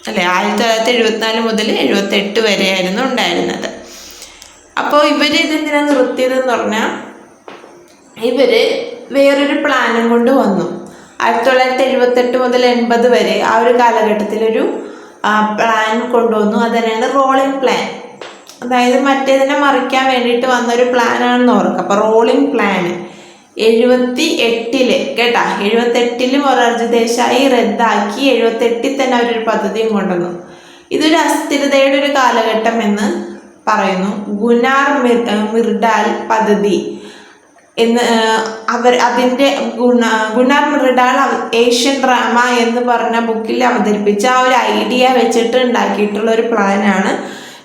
അല്ലേ. 1974 മുതൽ 78 വരെയായിരുന്നു ഉണ്ടായിരുന്നത്. അപ്പോൾ ഇവർ ഇതെന്തിനാണ് നിർത്തിയതെന്ന് പറഞ്ഞാൽ ഇവർ വേറൊരു പ്ലാനും കൊണ്ട് വന്നു. 1978 മുതൽ 80 വരെ ആ ഒരു കാലഘട്ടത്തിലൊരു പ്ലാൻ കൊണ്ടുവന്നു. അത് തന്നെയാണ് റോളിംഗ് പ്ലാൻ. അതായത് മറ്റേതിനെ മറിക്കാൻ വേണ്ടിയിട്ട് വന്നൊരു പ്ലാനാണെന്ന് ഓർക്കുക. അപ്പോൾ റോളിംഗ് പ്ലാൻ 78 കേട്ടാ, 78 മൊറാർജി ദേശായി റദ്ദാക്കി. 78 തന്നെ അവരൊരു പദ്ധതിയും കൊണ്ടുവന്നു. ഇതൊരു അസ്ഥിരതയുടെ ഒരു കാലഘട്ടം എന്ന് പറയുന്നു. ഗുനാർ മിർഡാൽ പദ്ധതി എന്ന് അതിൻ്റെ ഗുനാർ മിർഡാൽ ഏഷ്യൻ ഡ്രാമ എന്ന് പറഞ്ഞ ബുക്കിൽ അവതരിപ്പിച്ച ആ ഒരു ഐഡിയ വെച്ചിട്ട് ഉണ്ടാക്കിയിട്ടുള്ള ഒരു പ്ലാനാണ്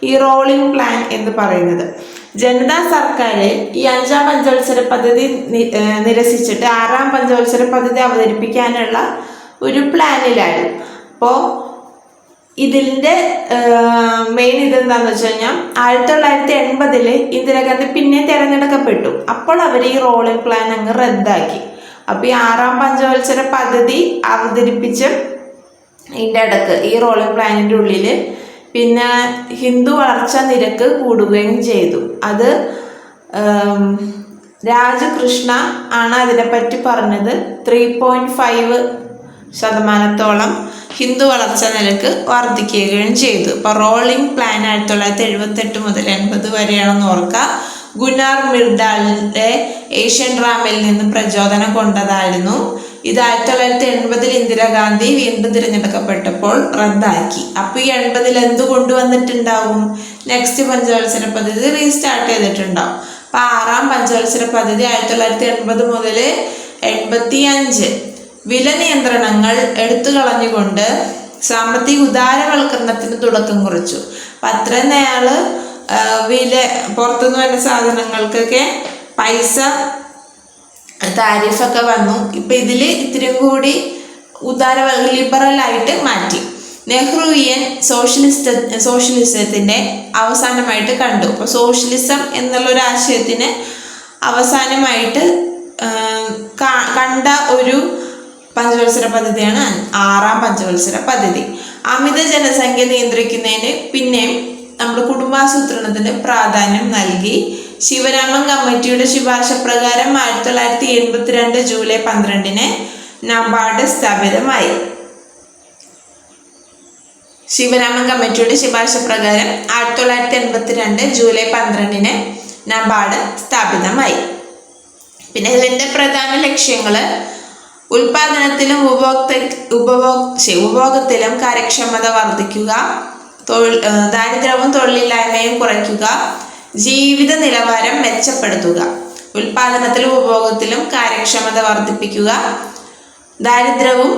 ഈ റോളിംഗ് പ്ലാൻ എന്ന് പറയുന്നത്. ജനതാ സർക്കാർ ഈ 5ാം പഞ്ചവത്സര പദ്ധതി നിരസിച്ചിട്ട് 6ാം പഞ്ചവത്സര പദ്ധതി അവതരിപ്പിക്കാനുള്ള ഒരു പ്ലാനിലായിരുന്നു. അപ്പോൾ ഇതിൻ്റെ മെയിൻ ഇതെന്താണെന്ന് വെച്ച് കഴിഞ്ഞാൽ 1980 ഇന്ദിരാഗാന്ധി പിന്നെ തിരഞ്ഞെടുക്കപ്പെട്ടു. അപ്പോൾ അവർ ഈ റോളിംഗ് പ്ലാൻ അങ്ങ് റദ്ദാക്കി. അപ്പോൾ ഈ 6ാം പഞ്ചവത്സര പദ്ധതി അവതരിപ്പിച്ച് ഇതിൻ്റെ ഇടക്ക് ഈ റോളിംഗ് പ്ലാനിൻ്റെ ഉള്ളിൽ പിന്നെ ഹിന്ദു വളർച്ചാ നിരക്ക് കൂടുകയും ചെയ്തു. അത് രാജകൃഷ്ണ ആണ് അതിനെപ്പറ്റി പറഞ്ഞത്. 3.5% ഹിന്ദു വളർച്ചാ നിരക്ക് വർദ്ധിക്കുകയും ചെയ്തു. ഇപ്പോൾ റോളിംഗ് പ്ലാൻ 1978 മുതൽ 80 വരെയാണെന്ന് ഓർക്കുക. ഗുനാർ മിർഡാലിൻ്റെ ഏഷ്യൻ ഡ്രാമയിൽ നിന്ന് പ്രചോദനം കൊണ്ടതായിരുന്നു. ഇത് 1980 ഇന്ദിരാഗാന്ധി വീണ്ടും തിരഞ്ഞെടുക്കപ്പെട്ടപ്പോൾ റദ്ദാക്കി. അപ്പോൾ ഈ 80 എന്ത് കൊണ്ടുവന്നിട്ടുണ്ടാവും? നെക്സ്റ്റ് പഞ്ചവത്സര പദ്ധതി റീസ്റ്റാർട്ട് ചെയ്തിട്ടുണ്ടാവും. അപ്പോൾ 6ാം പഞ്ചവത്സര പദ്ധതി 1980 മുതൽ 85 വില നിയന്ത്രണങ്ങൾ എടുത്തു കളഞ്ഞുകൊണ്ട് സാമ്പത്തിക ഉദാരവൽക്കരണത്തിന് തുടക്കം കുറിച്ചു. അപ്പം അത്രയും നാൾ പുറത്തുനിന്ന് വരുന്ന സാധനങ്ങൾക്കൊക്കെ പൈസ താരിഫൊക്കെ വന്നു. ഇപ്പം ഇതിൽ ഇത്തിരി കൂടി ലിബറലായിട്ട് മാറ്റി. നെഹ്റുവിയൻ സോഷ്യലിസത്തിൻ്റെ അവസാനമായിട്ട് കണ്ടു. അപ്പോൾ സോഷ്യലിസം എന്നുള്ളൊരു ആശയത്തിന് അവസാനമായിട്ട് കണ്ട ഒരു പഞ്ചവത്സര പദ്ധതിയാണ് 6ാം പഞ്ചവത്സര പദ്ധതി. അമിത ജനസംഖ്യ നിയന്ത്രിക്കുന്നതിന് പിന്നെയും നമ്മുടെ കുടുംബാസൂത്രണത്തിന് പ്രാധാന്യം നൽകി. ശിവരാമൻ കമ്മിറ്റിയുടെ ശുപാർശ പ്രകാരം 1982 ജൂലൈ 12 നബാർഡ് സ്ഥാപിതമായി. ശിവരാമൻ കമ്മിറ്റിയുടെ ശുപാർശ പ്രകാരം 1982 ജൂലൈ 12 നബാർഡ് സ്ഥാപിതമായി. പിന്നെ ഇതിൻ്റെ പ്രധാന ലക്ഷ്യങ്ങൾ ഉൽപാദനത്തിലും ഉപഭോഗത്തിലും കാര്യക്ഷമത വർദ്ധിക്കുക, ദാരിദ്ര്യവും തൊഴിലില്ലായ്മയും കുറയ്ക്കുക, ജീവിത നിലവാരം മെച്ചപ്പെടുത്തുക. ഉൽപാദനത്തിലും ഉപഭോഗത്തിലും കാര്യക്ഷമത വർദ്ധിപ്പിക്കുക, ദാരിദ്ര്യവും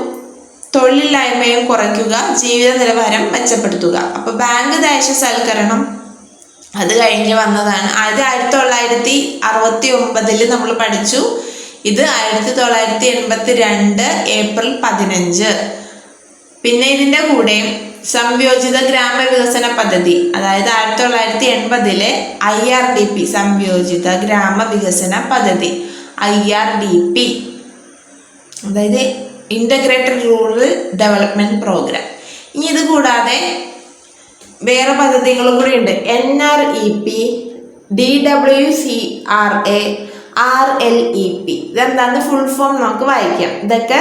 തൊഴിലില്ലായ്മയും കുറയ്ക്കുക, ജീവിത നിലവാരം മെച്ചപ്പെടുത്തുക. അപ്പോൾ ബാങ്ക് ദേശസൽക്കരണം അത് കഴിഞ്ഞ് വന്നതാണ്. അത് 1969 നമ്മൾ പഠിച്ചു. ഇത് 1982 ഏപ്രിൽ 15. പിന്നെ ഇതിൻ്റെ കൂടെ സംയോജിത ഗ്രാമവികസന പദ്ധതി, അതായത് 1980 IRDP സംയോജിത ഗ്രാമവികസന പദ്ധതി IRDP, അതായത് ഇൻ്റഗ്രേറ്റഡ് റൂറൽ ഡെവലപ്മെൻറ്റ് പ്രോഗ്രാം. ഇനി ഇത് കൂടാതെ വേറെ പദ്ധതികളും കൂടി ഉണ്ട്. NREP, DWCRA, RLEP. ഇതെന്താന്ന് ഫുൾ ഫോം നമുക്ക് വായിക്കാം. ഇതൊക്കെ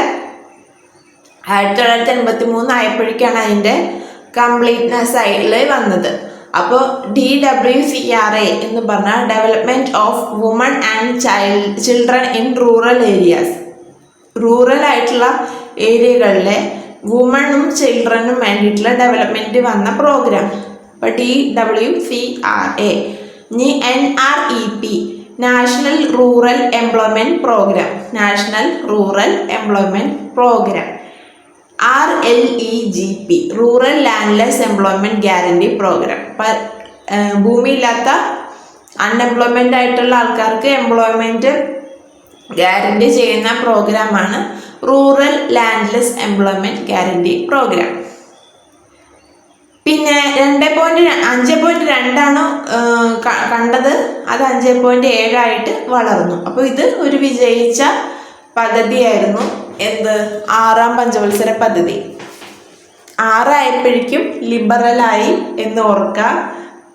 1983 ആയപ്പോഴേക്കാണ് അതിൻ്റെ കംപ്ലീറ്റ്നെസ് ആയിട്ട് വന്നത്. അപ്പോൾ DWCRA എന്ന് പറഞ്ഞാൽ development of woman and children in rural areas. Rural ആയിട്ടുള്ള ഏരിയകളിലെ വുമണും ചിൽഡ്രനും വേണ്ടിയിട്ടുള്ള ഡെവലപ്മെൻറ്റ് വന്ന പ്രോഗ്രാം. അപ്പോൾ DWCRA. ഇനി NREP, national rural employment programme. National rural employment programme. RLEGP, rural landless employment guarantee programme. ഭൂമിയില്ലാത്ത അൺഎംപ്ലോയ്മെൻ്റ് ആയിട്ടുള്ള ആൾക്കാർക്ക് എംപ്ലോയ്മെൻറ്റ് ഗ്യാരണ്ടി ചെയ്യുന്ന പ്രോഗ്രാമാണ് rural landless employment guarantee programme. പിന്നെ 5.2 കണ്ടത്, അത് 5.7 ആയിട്ട് വളർന്നു. അപ്പോൾ ഇത് ഒരു വിജയിച്ച പദ്ധതിയായിരുന്നു. എന്ത്? 6ാം പഞ്ചവത്സര പദ്ധതി. 6 ആയപ്പോഴേക്കും ലിബറലായി എന്ന് ഓർക്കുക.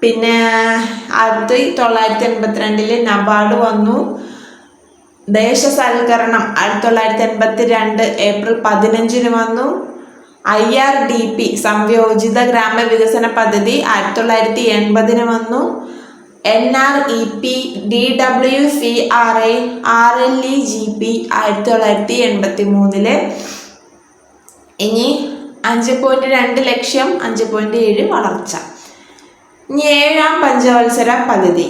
പിന്നെ 1982 നബാർഡ് വന്നു. ദേശസൽക്കരണം 1982 ഏപ്രിൽ 15 വന്നു. IRDP സംയോജിത ഗ്രാമവികസന പദ്ധതി 1980 വന്നു. NREP, DWCRA, RLEGP 1983. ഇനി 5.2 ലക്ഷ്യം, 5.7 വളർച്ച. ഇനി 7ാം പഞ്ചവത്സര പദ്ധതി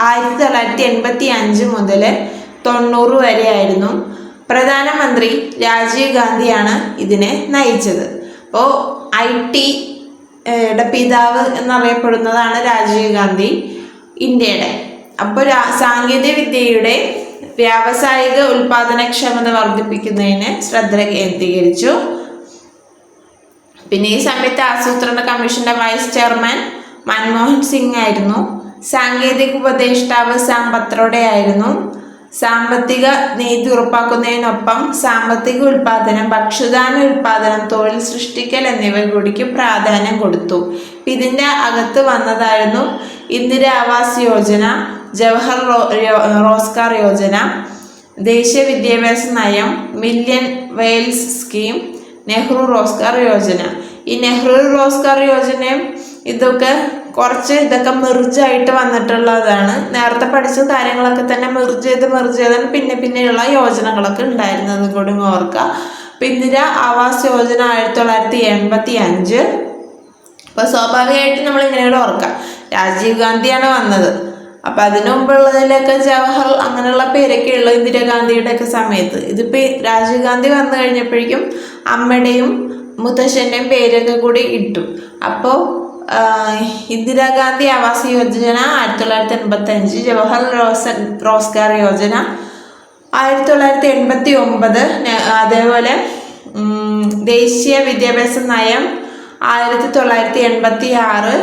1985 മുതൽ 90 വരെയായിരുന്നു. പ്രധാനമന്ത്രി രാജീവ് ഗാന്ധിയാണ് ഇതിനെ നയിച്ചത്. അപ്പോൾ IT-യുടെ പിതാവ് എന്നറിയപ്പെടുന്നതാണ് രാജീവ് ഗാന്ധി, ഇന്ത്യയുടെ. അപ്പോൾ സാങ്കേതിക വിദ്യയുടെ വ്യാവസായിക ഉൽപാദനക്ഷമത വർദ്ധിപ്പിക്കുന്നതിന് ശ്രദ്ധ കേന്ദ്രീകരിച്ചു. പിന്നെ ഈ സമയത്ത് ആസൂത്രണ കമ്മീഷന്റെ വൈസ് ചെയർമാൻ മൻമോഹൻ സിംഗ് ആയിരുന്നു. സാങ്കേതിക ഉപദേഷ്ടാവ് സാം പത്രോടെ ആയിരുന്നു. സാമ്പത്തിക നീതി ഉറപ്പാക്കുന്നതിനൊപ്പം സാമ്പത്തിക ഉൽപാദനം, ഭക്ഷ്യധാന ഉൽപാദനം, തൊഴിൽ സൃഷ്ടിക്കൽ എന്നിവ കൂടിക്ക് പ്രാധാന്യം കൊടുത്തു. ഇതിൻ്റെ അകത്ത് വന്നതായിരുന്നു ഇന്ദിര ആവാസ് യോജന, ജവഹർ റോസ്ഗാർ യോജന, ദേശീയ വിദ്യാഭ്യാസ നയം, million Wales scheme, Nehru Rozgar Yojana. ഈ നെഹ്റു റോസ്ഗാർ യോജനയും ഇതൊക്കെ മെർജായിട്ട് വന്നിട്ടുള്ളതാണ്. നേരത്തെ പഠിച്ച കാര്യങ്ങളൊക്കെ തന്നെ മെർജ് ചെയ്താണ് പിന്നെയുള്ള യോജനകളൊക്കെ ഉണ്ടായിരുന്നതും കൂടി ഓർക്കുക. അപ്പം ഇന്ദിര ആവാസ് യോജന 1985. അപ്പോൾ സ്വാഭാവികമായിട്ട് നമ്മൾ ഇങ്ങനെയുള്ള ഓർക്കാം, രാജീവ് ഗാന്ധിയാണ് വന്നത്. അപ്പം അതിനു മുമ്പുള്ളതിലൊക്കെ ജവഹർ അങ്ങനെയുള്ള പേരൊക്കെ ഉള്ളു ഇന്ദിരാഗാന്ധിയുടെ ഒക്കെ സമയത്ത്. ഇതിപ്പോൾ രാജീവ് ഗാന്ധി വന്നു കഴിഞ്ഞപ്പോഴേക്കും അമ്മയുടെയും മുത്തശ്ശൻ്റെയും പേരൊക്കെ കൂടി ഇട്ടു. അപ്പോൾ ഇന്ദിരാഗാന്ധി ആവാസ് യോജന 1985, ജവഹർ റോസ്ഗാർ യോജന 1989, അതേപോലെ ദേശീയ വിദ്യാഭ്യാസ നയം 1986,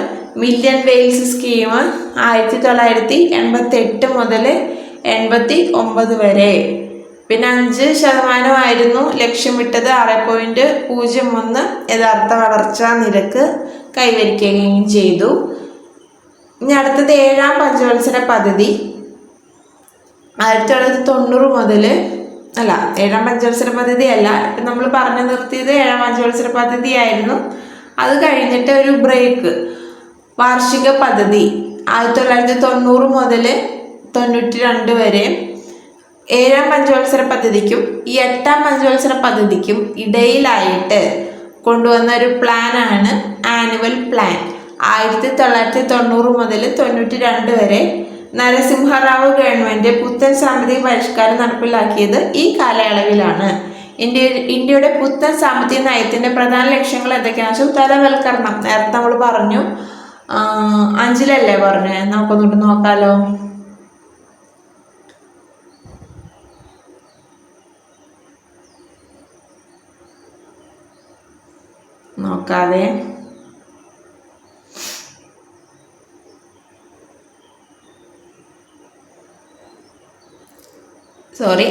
മില്യൺ വെയിൽസ് സ്കീം 1988 മുതൽ 89 വരെ. പിന്നെ 5% ലക്ഷ്യമിട്ടത്. 6.01 യഥാർത്ഥ വളർച്ചാ നിരക്ക് കൈവരിക്കുകയും ചെയ്തു. ഇനി അടുത്തത് 7ാം പഞ്ചവത്സര പദ്ധതി 1990 മുതൽ 7ാം പഞ്ചവത്സര പദ്ധതി അല്ല, ഇപ്പം നമ്മൾ പറഞ്ഞു നിർത്തിയത് 7ാം പഞ്ചവത്സര പദ്ധതി ആയിരുന്നു. അത് കഴിഞ്ഞിട്ട് ഒരു ബ്രേക്ക്, വാർഷിക പദ്ധതി 1990 മുതൽ 92 വരെ. 7ാം പഞ്ചവത്സര പദ്ധതിക്കും ഈ 8ാം പഞ്ചവത്സര പദ്ധതിക്കും ഇടയിലായിട്ട് കൊണ്ടുവന്ന ഒരു പ്ലാനാണ് ആനുവൽ പ്ലാൻ. 1990 മുതൽ 92 വരെ നരസിംഹറാവു ഗവൺമെൻറ് പുത്തൻ സാമ്പത്തിക പരിഷ്കാരം നടപ്പിലാക്കിയത് ഈ കാലയളവിലാണ്. ഇന്ത്യയുടെ പുത്തൻ സാമ്പത്തിക നയത്തിൻ്റെ പ്രധാന ലക്ഷ്യങ്ങൾ എന്തൊക്കെയാണെന്ന് വെച്ചാൽ തലവൽക്കരണം. നേരത്തെ നമ്മൾ പറഞ്ഞു, 5-ലല്ലേ പറഞ്ഞേ, നമുക്കൊന്നുകൂടി നോക്കാലോ. നോക്കാതെ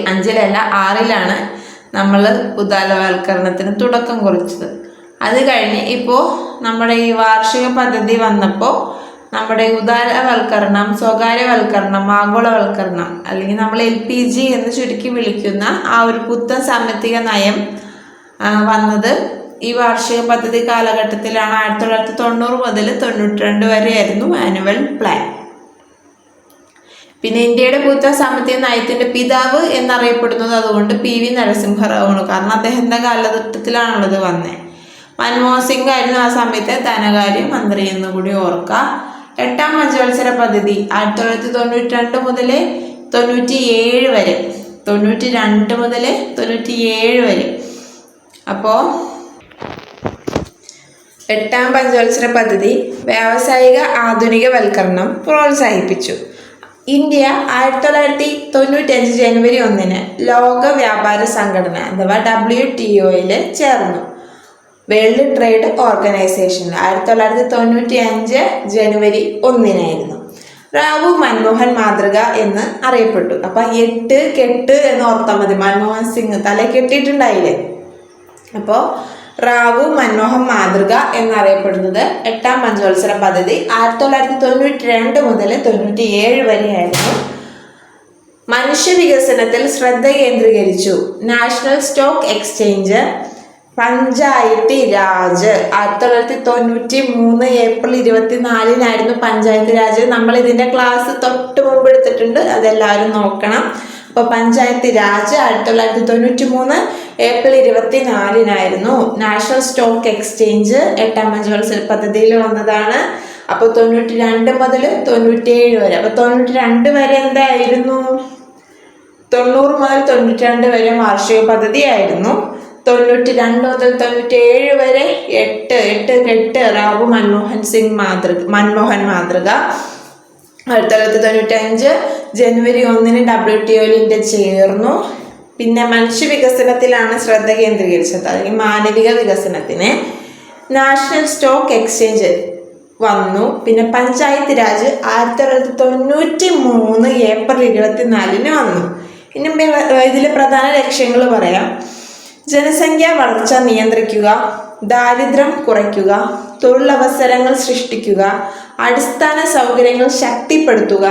5-ലല്ല 6-ലാണ് നമ്മൾ ഉദാരവൽക്കരണത്തിന് തുടക്കം കുറിച്ചത്. അത് കഴിഞ്ഞ് ഇപ്പോൾ നമ്മുടെ ഈ വാർഷിക പദ്ധതി വന്നപ്പോൾ നമ്മുടെ ഉദാരവൽക്കരണം, സ്വകാര്യവൽക്കരണം, ആഗോളവൽക്കരണം, അല്ലെങ്കിൽ നമ്മൾ LPG എന്ന് ചുരുക്കി വിളിക്കുന്ന ആ ഒരു പുത്തൻ സാമ്പത്തിക നയം വന്നത് ഈ വാർഷിക പദ്ധതി കാലഘട്ടത്തിലാണ്. 1990 മുതൽ 92 വരെയായിരുന്നു ആനുവൽ പ്ലാൻ. പിന്നെ ഇന്ത്യയുടെ പുത്തൻ സാമ്പത്തിക നയത്തിൻ്റെ പിതാവ് എന്നറിയപ്പെടുന്നത് അതുകൊണ്ട് PV നരസിംഹറാവുണ്. കാരണം അദ്ദേഹത്തിൻ്റെ കാലഘട്ടത്തിലാണുള്ളത് വന്നേ. മൻമോഹൻ സിംഗ് ആയിരുന്നു ആ സമയത്തെ ധനകാര്യ മന്ത്രി എന്ന് കൂടി ഓർക്കുക. 8ാം പഞ്ചവത്സര പദ്ധതി 1992 മുതൽ 97 വരെ. 92 മുതൽ 97 വരെ. അപ്പോൾ 8ാം പഞ്ചവത്സര പദ്ധതി വ്യാവസായിക ആധുനികവൽക്കരണം പ്രോത്സാഹിപ്പിച്ചു. ഇന്ത്യ 1995 ജനുവരി 1 ലോക വ്യാപാര സംഘടന അഥവാ WTOയിൽ ചേർന്നു. വേൾഡ് ട്രേഡ് ഓർഗനൈസേഷൻ 1995 ജനുവരി 1 റാവു മൻമോഹൻ മാതൃക എന്ന് അറിയപ്പെട്ടു. അപ്പം 8 കെട്ട് എന്ന് ഓർത്താൽ മതി. മൻമോഹൻ സിംഗ് തല കെട്ടിയിട്ടുണ്ടായില്ലേ. അപ്പോൾ റാവു മൻമോഹൻ മാതൃക എന്നറിയപ്പെടുന്നത് 8ാം പഞ്ചവത്സര പദ്ധതി 1992 മുതൽ 97 വരെയായിരുന്നു. മനുഷ്യ വികസനത്തിൽ ശ്രദ്ധ കേന്ദ്രീകരിച്ചു. National stock exchange, Panchayati Raj 1993 April 24 panchayat Raj. നമ്മൾ ഇതിൻ്റെ ക്ലാസ് തൊട്ട് മുമ്പ് എടുത്തിട്ടുണ്ട്, അതെല്ലാവരും നോക്കണം. അപ്പോൾ panchayat Raj 1993 April 24 national stock exchange 8ാം പഞ്ചവത്സര പദ്ധതിയിൽ വന്നതാണ്. അപ്പോൾ 92 മുതൽ 97 വരെ. അപ്പോൾ 92 വരെ എന്തായിരുന്നു? 90 മുതൽ 92 വരെ വാർഷിക പദ്ധതിയായിരുന്നു. 92 മുതൽ 97 വരെ 8 റാവു മൻമോഹൻ മാതൃക. 1995 ജനുവരി 1 WTOയിൽ ഇന്ത്യ ചേർന്നു. പിന്നെ മനുഷ്യ വികസനത്തിലാണ് ശ്രദ്ധ കേന്ദ്രീകരിച്ചത്, അല്ലെങ്കിൽ മാനവിക വികസനത്തിന്. നാഷണൽ സ്റ്റോക്ക് എക്സ്ചേഞ്ച് വന്നു. പിന്നെ പഞ്ചായത്ത് രാജ് 1993 ഏപ്രിൽ 24 വന്നു. ഇനി ഇതിലെ പ്രധാന ലക്ഷ്യങ്ങൾ പറയാം. ജനസംഖ്യാ വളർച്ച നിയന്ത്രിക്കുക, ദാരിദ്ര്യം കുറയ്ക്കുക, തൊഴിലവസരങ്ങൾ സൃഷ്ടിക്കുക, അടിസ്ഥാന സൗകര്യങ്ങൾ ശക്തിപ്പെടുത്തുക,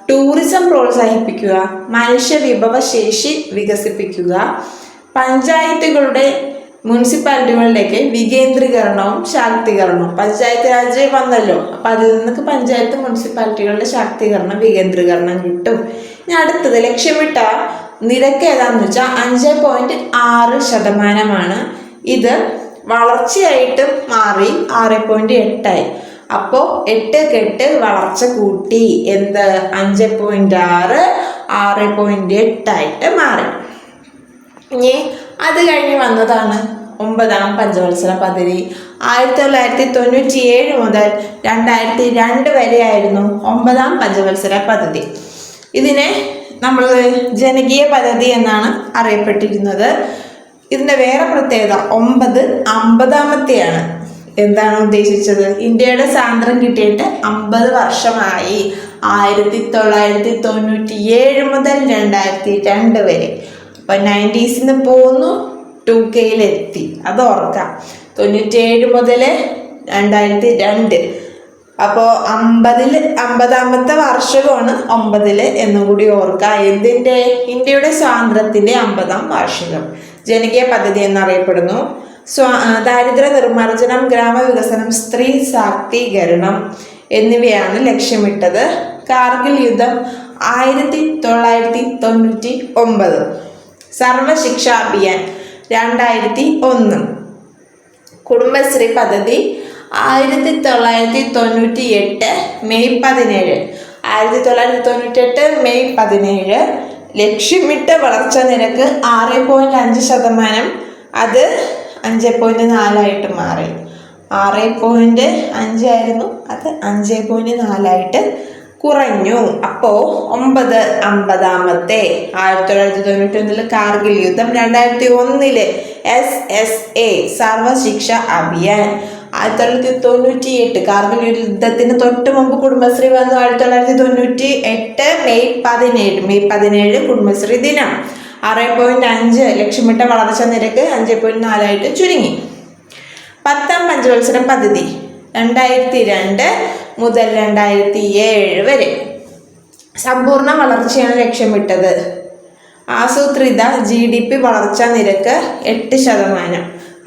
ടൂറിസം പ്രോത്സാഹിപ്പിക്കുക, മനുഷ്യ വിഭവശേഷി വികസിപ്പിക്കുക, മുനിസിപ്പാലിറ്റികളിലേക്ക് വികേന്ദ്രീകരണവും ശാക്തീകരണവും. പഞ്ചായത്ത് രാജ് വന്നല്ലോ, അപ്പം അതിൽ നിന്നൊക്കെ പഞ്ചായത്ത് മുനിസിപ്പാലിറ്റികളുടെ ശാക്തീകരണം, വികേന്ദ്രീകരണം കിട്ടും. ഇനി അടുത്തത് ലക്ഷ്യമിട്ട നിരക്ക് ഏതാണെന്ന് വെച്ചാൽ 5.6%. ഇത് വളർച്ചയായിട്ട് മാറി 6.8. അപ്പോൾ 8 കെട്ട് വളർച്ച കൂട്ടി. എന്ത്? 5.6 6.8 മാറി. ഇനി അത് കഴിഞ്ഞ് വന്നതാണ് 9ാം പഞ്ചവത്സര പദ്ധതി. 1997 മുതൽ 2002 വരെയായിരുന്നു 9ാം പഞ്ചവത്സര പദ്ധതി. ഇതിനെ നമ്മൾ ജനകീയ പദ്ധതി എന്നാണ് അറിയപ്പെട്ടിരുന്നത്. ഇതിൻ്റെ വേറെ പ്രത്യേകത 9 50ാമത്തെയാണ്. എന്താണ് ഉദ്ദേശിച്ചത്? ഇന്ത്യയുടെ സ്വാതന്ത്ര്യം കിട്ടിയിട്ട് 50 വർഷമായി. 1997 മുതൽ 2002 വരെ. അപ്പം 90s പോന്നു, 2Kയിലെത്തി. അത് ഓർക്കാം. 97 മുതൽ 2002. അപ്പോൾ 50ാമത്തെ വർഷമാണ് 9 എന്നും കൂടി ഓർക്കുക. എന്തിൻ്റെ? ഇന്ത്യയുടെ സ്വാതന്ത്ര്യത്തിൻ്റെ 50ാം വാർഷികം. ജനകീയ പദ്ധതി എന്നറിയപ്പെടുന്നു. ദാരിദ്ര്യ നിർമ്മാർജ്ജനം, ഗ്രാമവികസനം, സ്ത്രീ ശാക്തീകരണം എന്നിവയാണ് ലക്ഷ്യമിട്ടത്. കാർഗിൽ യുദ്ധം 1999. സർവശിക്ഷാ അഭിയാൻ 2001. കുടുംബശ്രീ പദ്ധതി 1998 മെയ് 17. 1998 മെയ് 17. ലക്ഷ്യമിട്ട വളർച്ചാ നിരക്ക് 6.5%. അത് 5.4 മാറി. 6.5 ആയിരുന്നു, അത് 5.4 കുറഞ്ഞു. അപ്പോൾ 9 50ാമത്തെ. 1991 കാർഗിൽ യുദ്ധം. 2001 SSA സർവശിക്ഷ അഭിയാൻ. 1998 കാർഗിൽ യുദ്ധത്തിന് തൊട്ട് മുമ്പ് കുടുംബശ്രീ വന്നു. 1998 മെയ് 17 കുടുംബശ്രീ ദിനം. 6.5 ലക്ഷ്യമിട്ട വളർച്ചാ നിരക്ക് 5.4 ചുരുങ്ങി. 10ാം പഞ്ചവത്സര പദ്ധതി 2002 മുതൽ 2007 വരെ. സമ്പൂർണ്ണ വളർച്ചയാണ് ലക്ഷ്യമിട്ടത്. ആസൂത്രിത GDP വളർച്ചാ നിരക്ക് 8%.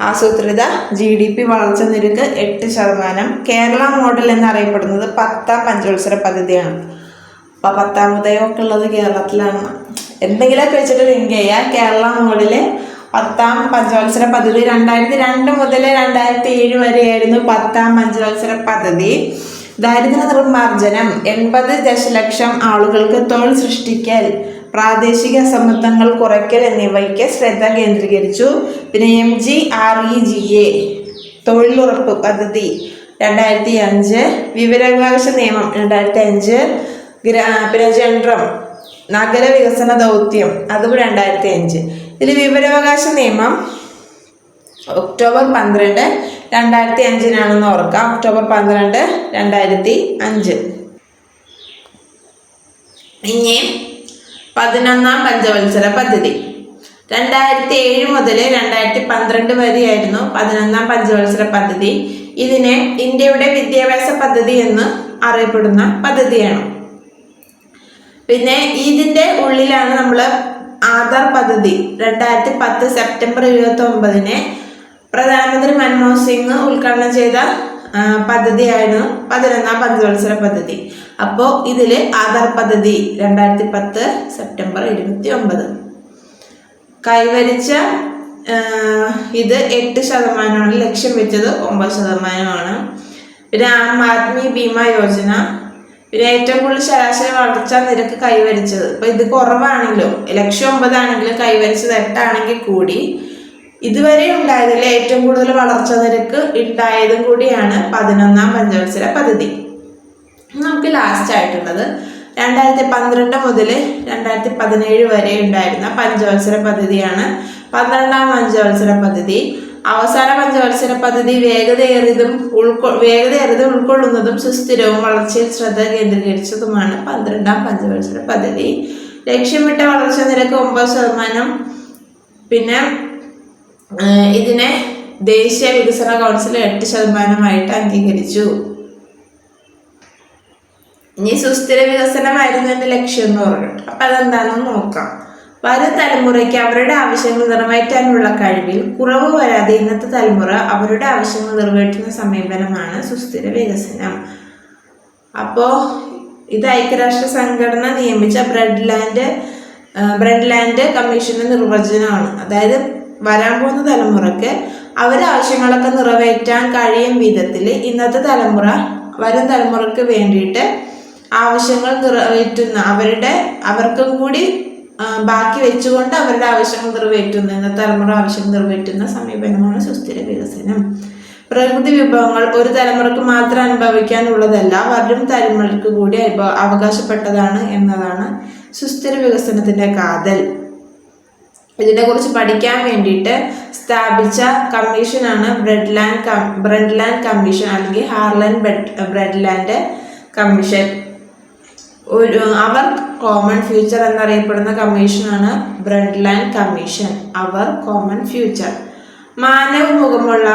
ആസൂത്രിത GDP വളർച്ചാ നിരക്ക് 8%. കേരള മോഡൽ എന്നറിയപ്പെടുന്നത് 10ാം പഞ്ചവത്സര പദ്ധതിയാണ്. അപ്പോൾ 10ാമതെയൊക്കെ ഉള്ളത് കേരളത്തിലാണ്. എന്തെങ്കിലുമൊക്കെ വെച്ചിട്ട് ലിങ്ക് ചെയ്യുക. കേരള മോഡല് 10ാം പഞ്ചവത്സര പദ്ധതി. 2002 മുതൽ 2007 വരെയായിരുന്നു 10ാം പഞ്ചവത്സര പദ്ധതി. ദാരിദ്ര്യ നിർമ്മാർജ്ജനം, 80 ദശലക്ഷം ആളുകൾക്ക് തൊഴിൽ സൃഷ്ടിക്കൽ, പ്രാദേശിക അസമത്വങ്ങൾ കുറയ്ക്കൽ എന്നിവയ്ക്ക് ശ്രദ്ധ കേന്ദ്രീകരിച്ചു. പിന്നെ MGREGA തൊഴിലുറപ്പ് പദ്ധതി 2005. വിവരാവകാശ നിയമം 2005. പിന്നെ ജൻഡ്രം നഗരവികസന ദൗത്യം അതും 2005. ഇതിൽ വിവരാവകാശ നിയമം ഒക്ടോബർ 12, 2005 ഓർക്കാം. ഒക്ടോബർ 12, 2005. ഇനി 11ാം പഞ്ചവത്സര പദ്ധതി 2007 മുതൽ 2012 വരെയായിരുന്നു 11ാം പഞ്ചവത്സര പദ്ധതി. ഇതിനെ ഇന്ത്യയുടെ വിദ്യാഭ്യാസ പദ്ധതി എന്ന് അറിയപ്പെടുന്ന പദ്ധതിയാണ്. പിന്നെ ഇതിൻ്റെ ഉള്ളിലാണ് നമ്മൾ ആധാർ പദ്ധതി 2010 സെപ്റ്റംബർ 29 പ്രധാനമന്ത്രി മൻമോഹൻ സിംഗ് ഉദ്ഘാടനം ചെയ്ത പദ്ധതിയായിരുന്നു 11ാം പഞ്ചവത്സര പദ്ധതി. അപ്പോൾ ഇതിൽ ആധാർ പദ്ധതി 2010 സെപ്റ്റംബർ 29 കൈവരിച്ച ഇത് 8%. ലക്ഷ്യം വെച്ചത് 9%. പിന്നെ ആം ആദ്മി ബീമ യോജന. പിന്നെ ഏറ്റവും കൂടുതൽ ശരാശരി വളർച്ചാ നിരക്ക് കൈവരിച്ചത്. ഇപ്പോൾ ഇത് കുറവാണെങ്കിലും ലക്ഷ്യം 9 ആണെങ്കിലും കൈവരിച്ചത് 8 ആണെങ്കിൽ കൂടി ഇതുവരെ ഉണ്ടായതിൽ ഏറ്റവും കൂടുതൽ വളർച്ചാ നിരക്ക് ഉണ്ടായതും കൂടിയാണ് 11ാം പഞ്ചവത്സര പദ്ധതി. നമുക്ക് ലാസ്റ്റ് ആയിട്ടുള്ളത് 2012 മുതൽ 2017 വരെ ഉണ്ടായിരുന്ന പഞ്ചവത്സര പദ്ധതിയാണ് 12ാം പഞ്ചവത്സര പദ്ധതി. അവസാന പഞ്ചവത്സര പദ്ധതി വേഗതയേറിയതും ഉൾക്കൊള്ളുന്നതും സുസ്ഥിരവും വളർച്ചയിൽ ശ്രദ്ധ കേന്ദ്രീകരിച്ചതുമാണ് 12ാം പഞ്ചവത്സര പദ്ധതി. ലക്ഷ്യമിട്ട വളർച്ചാ നിരക്ക് 9%. പിന്നെ ഇതിനെ ദേശീയ വികസന കൗൺസിൽ 8% അംഗീകരിച്ചു. ഇനി സുസ്ഥിര വികസനമായിരുന്നു എൻ്റെ ലക്ഷ്യം എന്ന് പറഞ്ഞിട്ട്. അപ്പം അതെന്താണെന്ന് നോക്കാം. വരും തലമുറയ്ക്ക് അവരുടെ ആവശ്യങ്ങൾ നിറവേറ്റാനുള്ള കഴിവിൽ കുറവ് വരാതെ ഇന്നത്തെ തലമുറ അവരുടെ ആവശ്യങ്ങൾ നിറവേറ്റുന്ന സമീപനമാണ് സുസ്ഥിര വികസനം. അപ്പോൾ ഇത് ഐക്യരാഷ്ട്ര സംഘടന നിയമിച്ച ബ്രെഡ് ലാൻഡ് കമ്മീഷന്റെ നിർവചനമാണ്. അതായത് വരാൻ പോകുന്ന തലമുറക്ക് അവരുടെ ആവശ്യങ്ങളൊക്കെ നിറവേറ്റാൻ കഴിയും വിധത്തിൽ ഇന്നത്തെ തലമുറ വരും തലമുറക്ക് വേണ്ടിയിട്ട് ആവശ്യങ്ങൾ നിറവേറ്റുന്ന അവർക്കും കൂടി ബാക്കി വെച്ചുകൊണ്ട് അവരുടെ ആവശ്യങ്ങൾ നിറവേറ്റുന്ന, ഇന്നത്തെ തലമുറ ആവശ്യങ്ങൾ നിറവേറ്റുന്ന സമീപനമാണ് സുസ്ഥിര വികസനം. പ്രകൃതി വിഭവങ്ങൾ ഒരു തലമുറക്ക് മാത്രം അനുഭവിക്കാനുള്ളതല്ല, വരും തലമുറക്ക് കൂടി അവകാശപ്പെട്ടതാണ് എന്നതാണ് സുസ്ഥിര വികസനത്തിന്റെ കാതൽ. ഇതിനെക്കുറിച്ച് പഠിക്കാൻ വേണ്ടിയിട്ട് സ്ഥാപിച്ച കമ്മീഷനാണ് ബ്രെഡ്ലാൻഡ് കമ്മീഷൻ അല്ലെങ്കിൽ ഹാർലൻ ബ്രെഡ്ലാൻഡ് കമ്മീഷൻ. അവർ കോമൺ ഫ്യൂച്ചർ എന്നറിയപ്പെടുന്ന കമ്മീഷനാണ് ബ്രെഡ്ലാൻഡ് കമ്മീഷൻ. അവർ കോമൺ ഫ്യൂച്ചർ. മാനവമുഖമുള്ള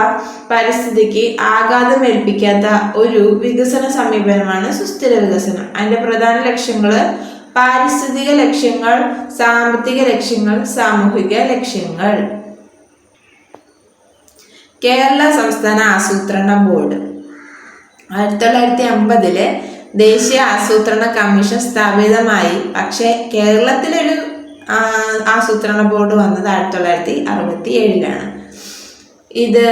പരിസ്ഥിതിക്ക് ആഘാതമേൽപ്പിക്കാത്ത ഒരു വികസന സമീപനമാണ് സുസ്ഥിര വികസനം. അതിൻ്റെ പ്രധാന ലക്ഷ്യങ്ങൾ പാരിസ്ഥിതിക ലക്ഷ്യങ്ങൾ, സാമ്പത്തിക ലക്ഷ്യങ്ങൾ, സാമൂഹിക ലക്ഷ്യങ്ങൾ. കേരള സംസ്ഥാന ആസൂത്രണ ബോർഡ് 1950 ദേശീയ ആസൂത്രണ കമ്മീഷൻ സ്ഥാപിതമായി. പക്ഷേ കേരളത്തിലൊരു ആസൂത്രണ ബോർഡ് വന്നത് 1967. ഇത്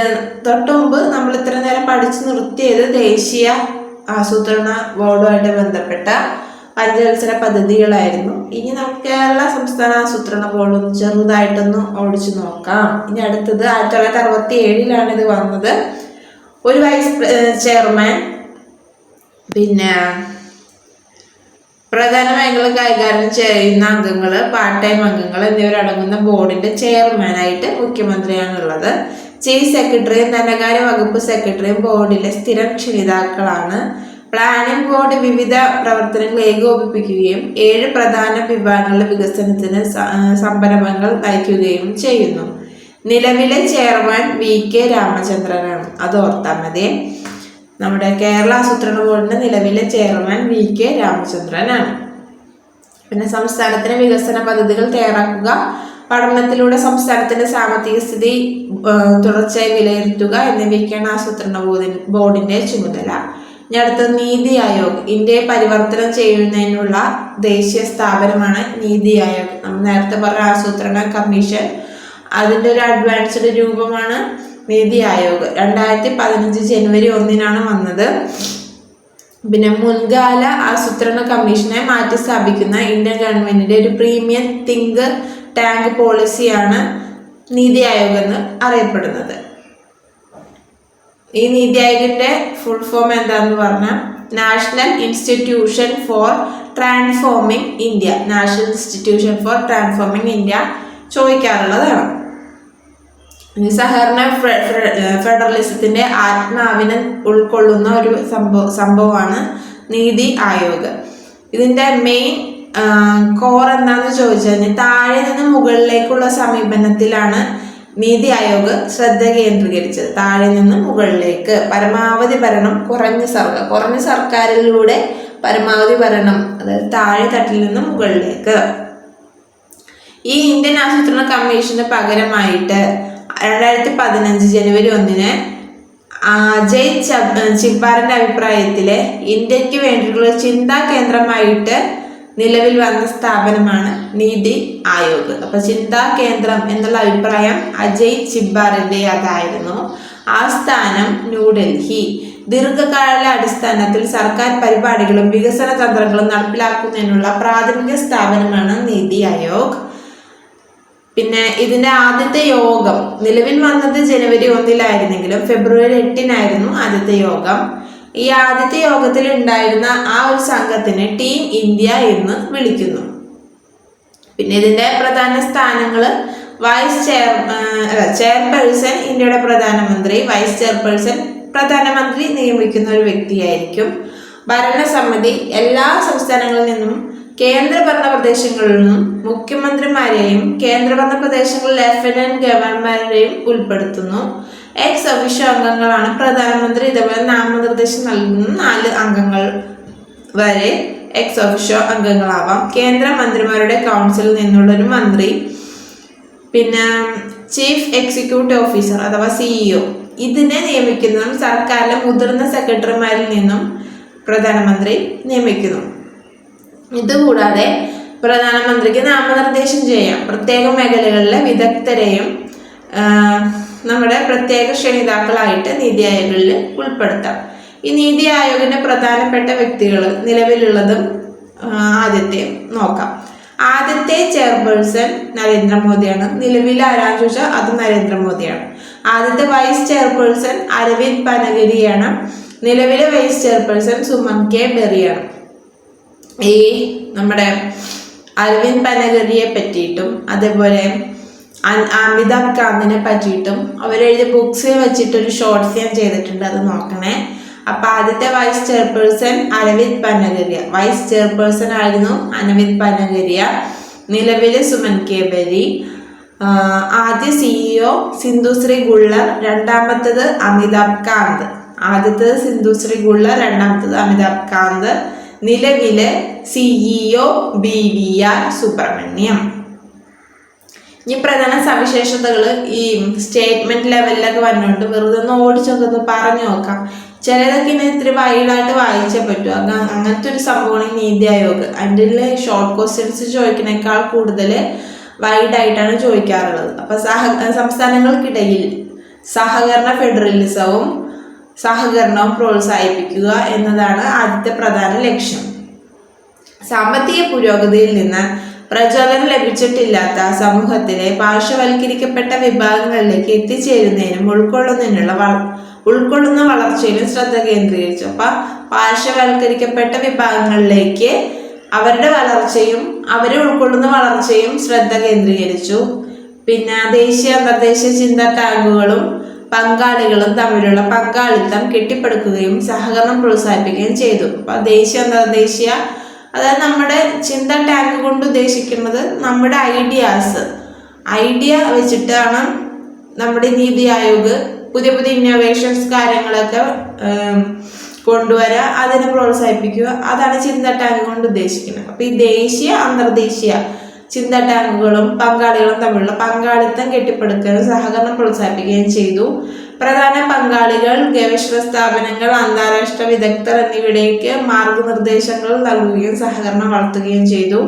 തൊട്ട് മുമ്പ് നമ്മൾ ഇത്ര നേരം പഠിച്ചു നിർത്തിയത് ദേശീയ ആസൂത്രണ ബോർഡുമായിട്ട് ബന്ധപ്പെട്ട പഞ്ചവത്സര പദ്ധതികളായിരുന്നു. ഇനി നമുക്ക് കേരള സംസ്ഥാന ആസൂത്രണ ബോർഡ് ചെറുതായിട്ടൊന്ന് ഓടിച്ചു നോക്കാം. ഇനി അടുത്തത് 1967 ഇത് വന്നത്. ഒരു വൈസ് ചെയർമാൻ, പിന്നെ പ്രധാന മേഖല കൈകാര്യം ചെയ്യുന്ന അംഗങ്ങൾ, പാർട്ട് ടൈം അംഗങ്ങൾ എന്നിവരടങ്ങുന്ന ബോർഡിന്റെ ചെയർമാനായിട്ട് മുഖ്യമന്ത്രിയാണുള്ളത്. ചീഫ് സെക്രട്ടറിയും ധനകാര്യ വകുപ്പ് സെക്രട്ടറിയും ബോർഡിലെ സ്ഥിരം ക്ഷണിതാക്കളാണ്. പ്ലാനിംഗ് ബോർഡ് വിവിധ പ്രവർത്തനങ്ങൾ ഏകോപിപ്പിക്കുകയും 7 പ്രധാന വിഭാഗങ്ങളുടെ വികസനത്തിന് സംരംഭങ്ങൾ നയിക്കുകയും ചെയ്യുന്നു. നിലവിലെ ചെയർമാൻ VK രാമചന്ദ്രനാണ്. അത് ഓർത്താൽ മതി. നമ്മുടെ കേരള ആസൂത്രണ ബോർഡിന്റെ നിലവിലെ ചെയർമാൻ VK രാമചന്ദ്രനാണ്. പിന്നെ സംസ്ഥാനത്തിന് വികസന പദ്ധതികൾ തയ്യാറാക്കുക, പഠനത്തിലൂടെ സംസ്ഥാനത്തിന്റെ സാമ്പത്തിക സ്ഥിതി തുടർച്ചയായി വിലയിരുത്തുക എന്നിവയ്ക്കാണ് ആസൂത്രണ ബോർഡിന്റെ ചുമതല. ഇനി അടുത്തത് നീതി ആയോഗ്. ഇന്ത്യയെ പരിവർത്തനം ചെയ്യുന്നതിനുള്ള ദേശീയ സ്ഥാപനമാണ് നീതി ആയോഗ്. നമ്മൾ നേരത്തെ പറഞ്ഞ ആസൂത്രണ കമ്മീഷൻ, അതിൻ്റെ ഒരു അഡ്വാൻസ്ഡ് രൂപമാണ് നീതി ആയോഗ്. 2015 ജനുവരി 1 വന്നത്. പിന്നെ മുൻകാല ആസൂത്രണ കമ്മീഷനെ മാറ്റി സ്ഥാപിക്കുന്ന ഇന്ത്യൻ ഗവൺമെന്റിന്റെ ഒരു premium think tank പോളിസിയാണ് NITI Aayog എന്ന് അറിയപ്പെടുന്നത്. ഈ നീതി ആയോഗിന്റെ ഫുൾ ഫോം എന്താന്ന് പറഞ്ഞാൽ national institution for transforming India. National institution for transforming India ചോദിക്കാറുള്ളതാണ്. സഹകരണ ഫെഡറലിസത്തിന്റെ ആത്മാവിനെ ഉൾക്കൊള്ളുന്ന ഒരു സംഭവമാണ് നീതി ആയോഗ്. ഇതിന്റെ മെയിൻ കോർ എന്താണെന്ന് ചോദിച്ചു കഴിഞ്ഞാൽ താഴെ നിന്ന് മുകളിലേക്കുള്ള സമീപനത്തിലാണ് നീതി ആയോഗ് ശ്രദ്ധ കേന്ദ്രീകരിച്ചത്. താഴെ നിന്ന് മുകളിലേക്ക് പരമാവധി ഭരണം, കുറഞ്ഞ സർക്കാരിലൂടെ പരമാവധി ഭരണം, അതായത് താഴെ തട്ടിൽ നിന്ന് മുകളിലേക്ക്. ഈ ഇന്ത്യൻ ആസൂത്രണ കമ്മീഷന് പകരമായിട്ട് 2015 ജനുവരി 1 അജയ് ചിബ്ബാറിന്റെ അഭിപ്രായത്തില് ഇന്ത്യക്ക് വേണ്ടിയിട്ടുള്ള ചിന്താ കേന്ദ്രമായിട്ട് നിലവിൽ വന്ന സ്ഥാപനമാണ് നീതി ആയോഗ്. അപ്പൊ ചിന്താ കേന്ദ്രം എന്നുള്ള അഭിപ്രായം അജയ് ചിബ്ബാറിന്റെ അതായിരുന്നു. ആസ്ഥാനം ന്യൂഡൽഹി. ദീർഘകാല അടിസ്ഥാനത്തിൽ സർക്കാർ പരിപാടികളും വികസന തന്ത്രങ്ങളും നടപ്പിലാക്കുന്നതിനുള്ള പ്രാഥമിക സ്ഥാപനമാണ് നീതി ആയോഗ്. പിന്നെ ഇതിന്റെ ആദ്യത്തെ യോഗം നിലവിൽ വന്നത് ജനുവരി 1 ഫെബ്രുവരി 8 ആദ്യത്തെ യോഗം. ഈ ആദ്യത്തെ യോഗത്തിൽ ഉണ്ടായിരുന്ന ആ ഒരു സംഘത്തിനെ ടീം ഇന്ത്യ എന്ന് വിളിക്കുന്നു. പിന്നെ ഇതിന്റെ പ്രധാന സ്ഥാനങ്ങൾ ചെയർപേഴ്സൺ ഇന്ത്യയുടെ പ്രധാനമന്ത്രി, വൈസ് ചെയർപേഴ്സൺ പ്രധാനമന്ത്രി നിയമിക്കുന്ന ഒരു വ്യക്തിയായിരിക്കും. ഭരണസമിതി എല്ലാ സംസ്ഥാനങ്ങളിൽ നിന്നും കേന്ദ്രഭരണ പ്രദേശങ്ങളിൽ നിന്നും മുഖ്യമന്ത്രിമാരെയും കേന്ദ്രഭരണ പ്രദേശങ്ങളിൽ ലഫ്റ്റനന്റ് ഗവർണർമാരെയും ഉൾപ്പെടുത്തുന്നു. എക്സ് ഒഫീഷ്യോ അംഗങ്ങളാണ് പ്രധാനമന്ത്രി ഇതേപോലെ നാമനിർദ്ദേശം നൽകുന്ന 4 അംഗങ്ങൾ വരെ എക്സ് ഒഫീഷ്യോ അംഗങ്ങളാവാം. കേന്ദ്രമന്ത്രിമാരുടെ കൗൺസിലിൽ നിന്നുള്ളൊരു മന്ത്രി, പിന്നെ ചീഫ് എക്സിക്യൂട്ടീവ് ഓഫീസർ അഥവാ CEO, ഇതിനെ നിയമിക്കുന്നതും സർക്കാരിലെ മുതിർന്ന സെക്രട്ടറിമാരിൽ നിന്നും പ്രധാനമന്ത്രി നിയമിക്കുന്നു. ഇതുകൂടാതെ പ്രധാനമന്ത്രിക്ക് നാമനിർദ്ദേശം ചെയ്യാം പ്രത്യേക മേഖലകളിലെ വിദഗ്ധരെയും നമ്മുടെ പ്രത്യേക ക്ഷണിതാക്കളായിട്ട് നീതി ആയോഗിൽ ഉൾപ്പെടുത്താം. ഈ നീതി ആയോഗിന്റെ പ്രധാനപ്പെട്ട വ്യക്തികൾ നിലവിലുള്ളതും ആദ്യത്തെ നോക്കാം. ആദ്യത്തെ ചെയർപേഴ്സൺ നരേന്ദ്രമോദിയാണ്. നിലവിൽ ആരാന്ന് ചോദിച്ചാൽ അത് നരേന്ദ്രമോദിയാണ്. ആദ്യത്തെ വൈസ് ചെയർപേഴ്സൺ അരവിന്ദ് പനഗരിയാണ്. നിലവിലെ വൈസ് ചെയർപേഴ്സൺ സുമൻ കെ ബെറിയാണ്. ഈ നമ്മുടെ അരവിന്ദ് പനഗരിയെ പറ്റിയിട്ടും അതേപോലെ അമിതാഭ് കാന്തിനെ പറ്റിയിട്ടും അവരെഴുതിയ ബുക്സിൽ വെച്ചിട്ടൊരു ഷോർട്സ് ഞാൻ ചെയ്തിട്ടുണ്ട്, അത് നോക്കണേ. അപ്പം ആദ്യത്തെ vice chairperson Arvind Panagariya, vice chairperson ആയിരുന്നു അരവിന്ദ് പനഗരിയ. നിലവിലെ സുമൻ കെ ബെരി. ആദ്യ CEO സിന്ധുശ്രീ ഗുള്ളർ, രണ്ടാമത്തത് അമിതാഭ് കാന്ത്. ആദ്യത്തത് സിന്ധുശ്രീ ഗുള്ളർ, രണ്ടാമത്തത് അമിതാഭ് കാന്ത്. നിലവിലെ CEO BVR സുബ്രഹ്മണ്യം. ഈ പ്രധാന സവിശേഷതകൾ ഈ സ്റ്റേറ്റ്മെന്റ് ലെവലിലൊക്കെ വന്നുകൊണ്ട് വെറുതെ ഒന്ന് ഓടിച്ചൊക്കെ പറഞ്ഞു നോക്കാം. ചിലതൊക്കെ ഇങ്ങനെ ഇത്തിരി വൈഡായിട്ട് വായിച്ചേ പറ്റൂ. അങ്ങനത്തെ ഒരു സംഭവമാണ് നീതി ആയോഗ്. അതിൻ്റെ ഷോർട്ട് ക്വസ്റ്റ്യൻസ് ചോദിക്കുന്നേക്കാൾ കൂടുതൽ വൈഡായിട്ടാണ് ചോദിക്കാറുള്ളത്. അപ്പം സംസ്ഥാനങ്ങൾക്കിടയിൽ സഹകരണ ഫെഡറലിസവും സഹകരണവും പ്രോത്സാഹിപ്പിക്കുക എന്നതാണ് ആദ്യത്തെ പ്രധാന ലക്ഷ്യം. സാമ്പത്തിക പുരോഗതിയിൽ നിന്ന് പ്രചോദനം ലഭിച്ചിട്ടില്ലാത്ത സമൂഹത്തിലെ പാർശ്വവൽക്കരിക്കപ്പെട്ട വിഭാഗങ്ങളിലേക്ക് എത്തിച്ചേരുന്നതിനും ഉൾക്കൊള്ളുന്ന വളർച്ചയിലും ശ്രദ്ധ കേന്ദ്രീകരിച്ചു. അപ്പം പാർശ്വവൽക്കരിക്കപ്പെട്ട വിഭാഗങ്ങളിലേക്ക് അവരുടെ വളർച്ചയും അവരെ ഉൾക്കൊള്ളുന്ന വളർച്ചയും ശ്രദ്ധ കേന്ദ്രീകരിച്ചു. പിന്നെ ദേശീയ അന്തർദേശീയ ചിന്താ ടാങ്കുകളും പങ്കാളികളും തമ്മിലുള്ള പങ്കാളിത്തം കെട്ടിപ്പടുക്കുകയും സഹകരണം പ്രോത്സാഹിപ്പിക്കുകയും ചെയ്തു. അപ്പം ദേശീയ അന്തർദേശീയ, അതായത് നമ്മുടെ ചിന്ത ടാങ്ക് കൊണ്ട് ഉദ്ദേശിക്കുന്നത് നമ്മുടെ ഐഡിയ വെച്ചിട്ടാണ് നമ്മുടെ നീതി ആയോഗ് പുതിയ പുതിയ ഇന്നോവേഷൻസ് കാര്യങ്ങളൊക്കെ കൊണ്ടുവരിക, അതിനെ പ്രോത്സാഹിപ്പിക്കുക. അതാണ് ചിന്ത ടാങ്ക് കൊണ്ട് ഉദ്ദേശിക്കുന്നത്. അപ്പം ഈ ദേശീയ അന്തർദേശീയ ചിന്ത ടാങ്കുകളും പങ്കാളികളും തമ്മിലുള്ള പങ്കാളിത്തം കെട്ടിപ്പടുക്കുകയും സഹകരണം പ്രോത്സാഹിപ്പിക്കുകയും ചെയ്തു. പ്രധാന പങ്കാളികൾ, ഗവേഷണ സ്ഥാപനങ്ങൾ, അന്താരാഷ്ട്ര വിദഗ്ധർ എന്നിവയിലേക്ക് മാർഗനിർദ്ദേശങ്ങൾ നൽകുകയും സഹകരണം വളർത്തുകയും ചെയ്തു.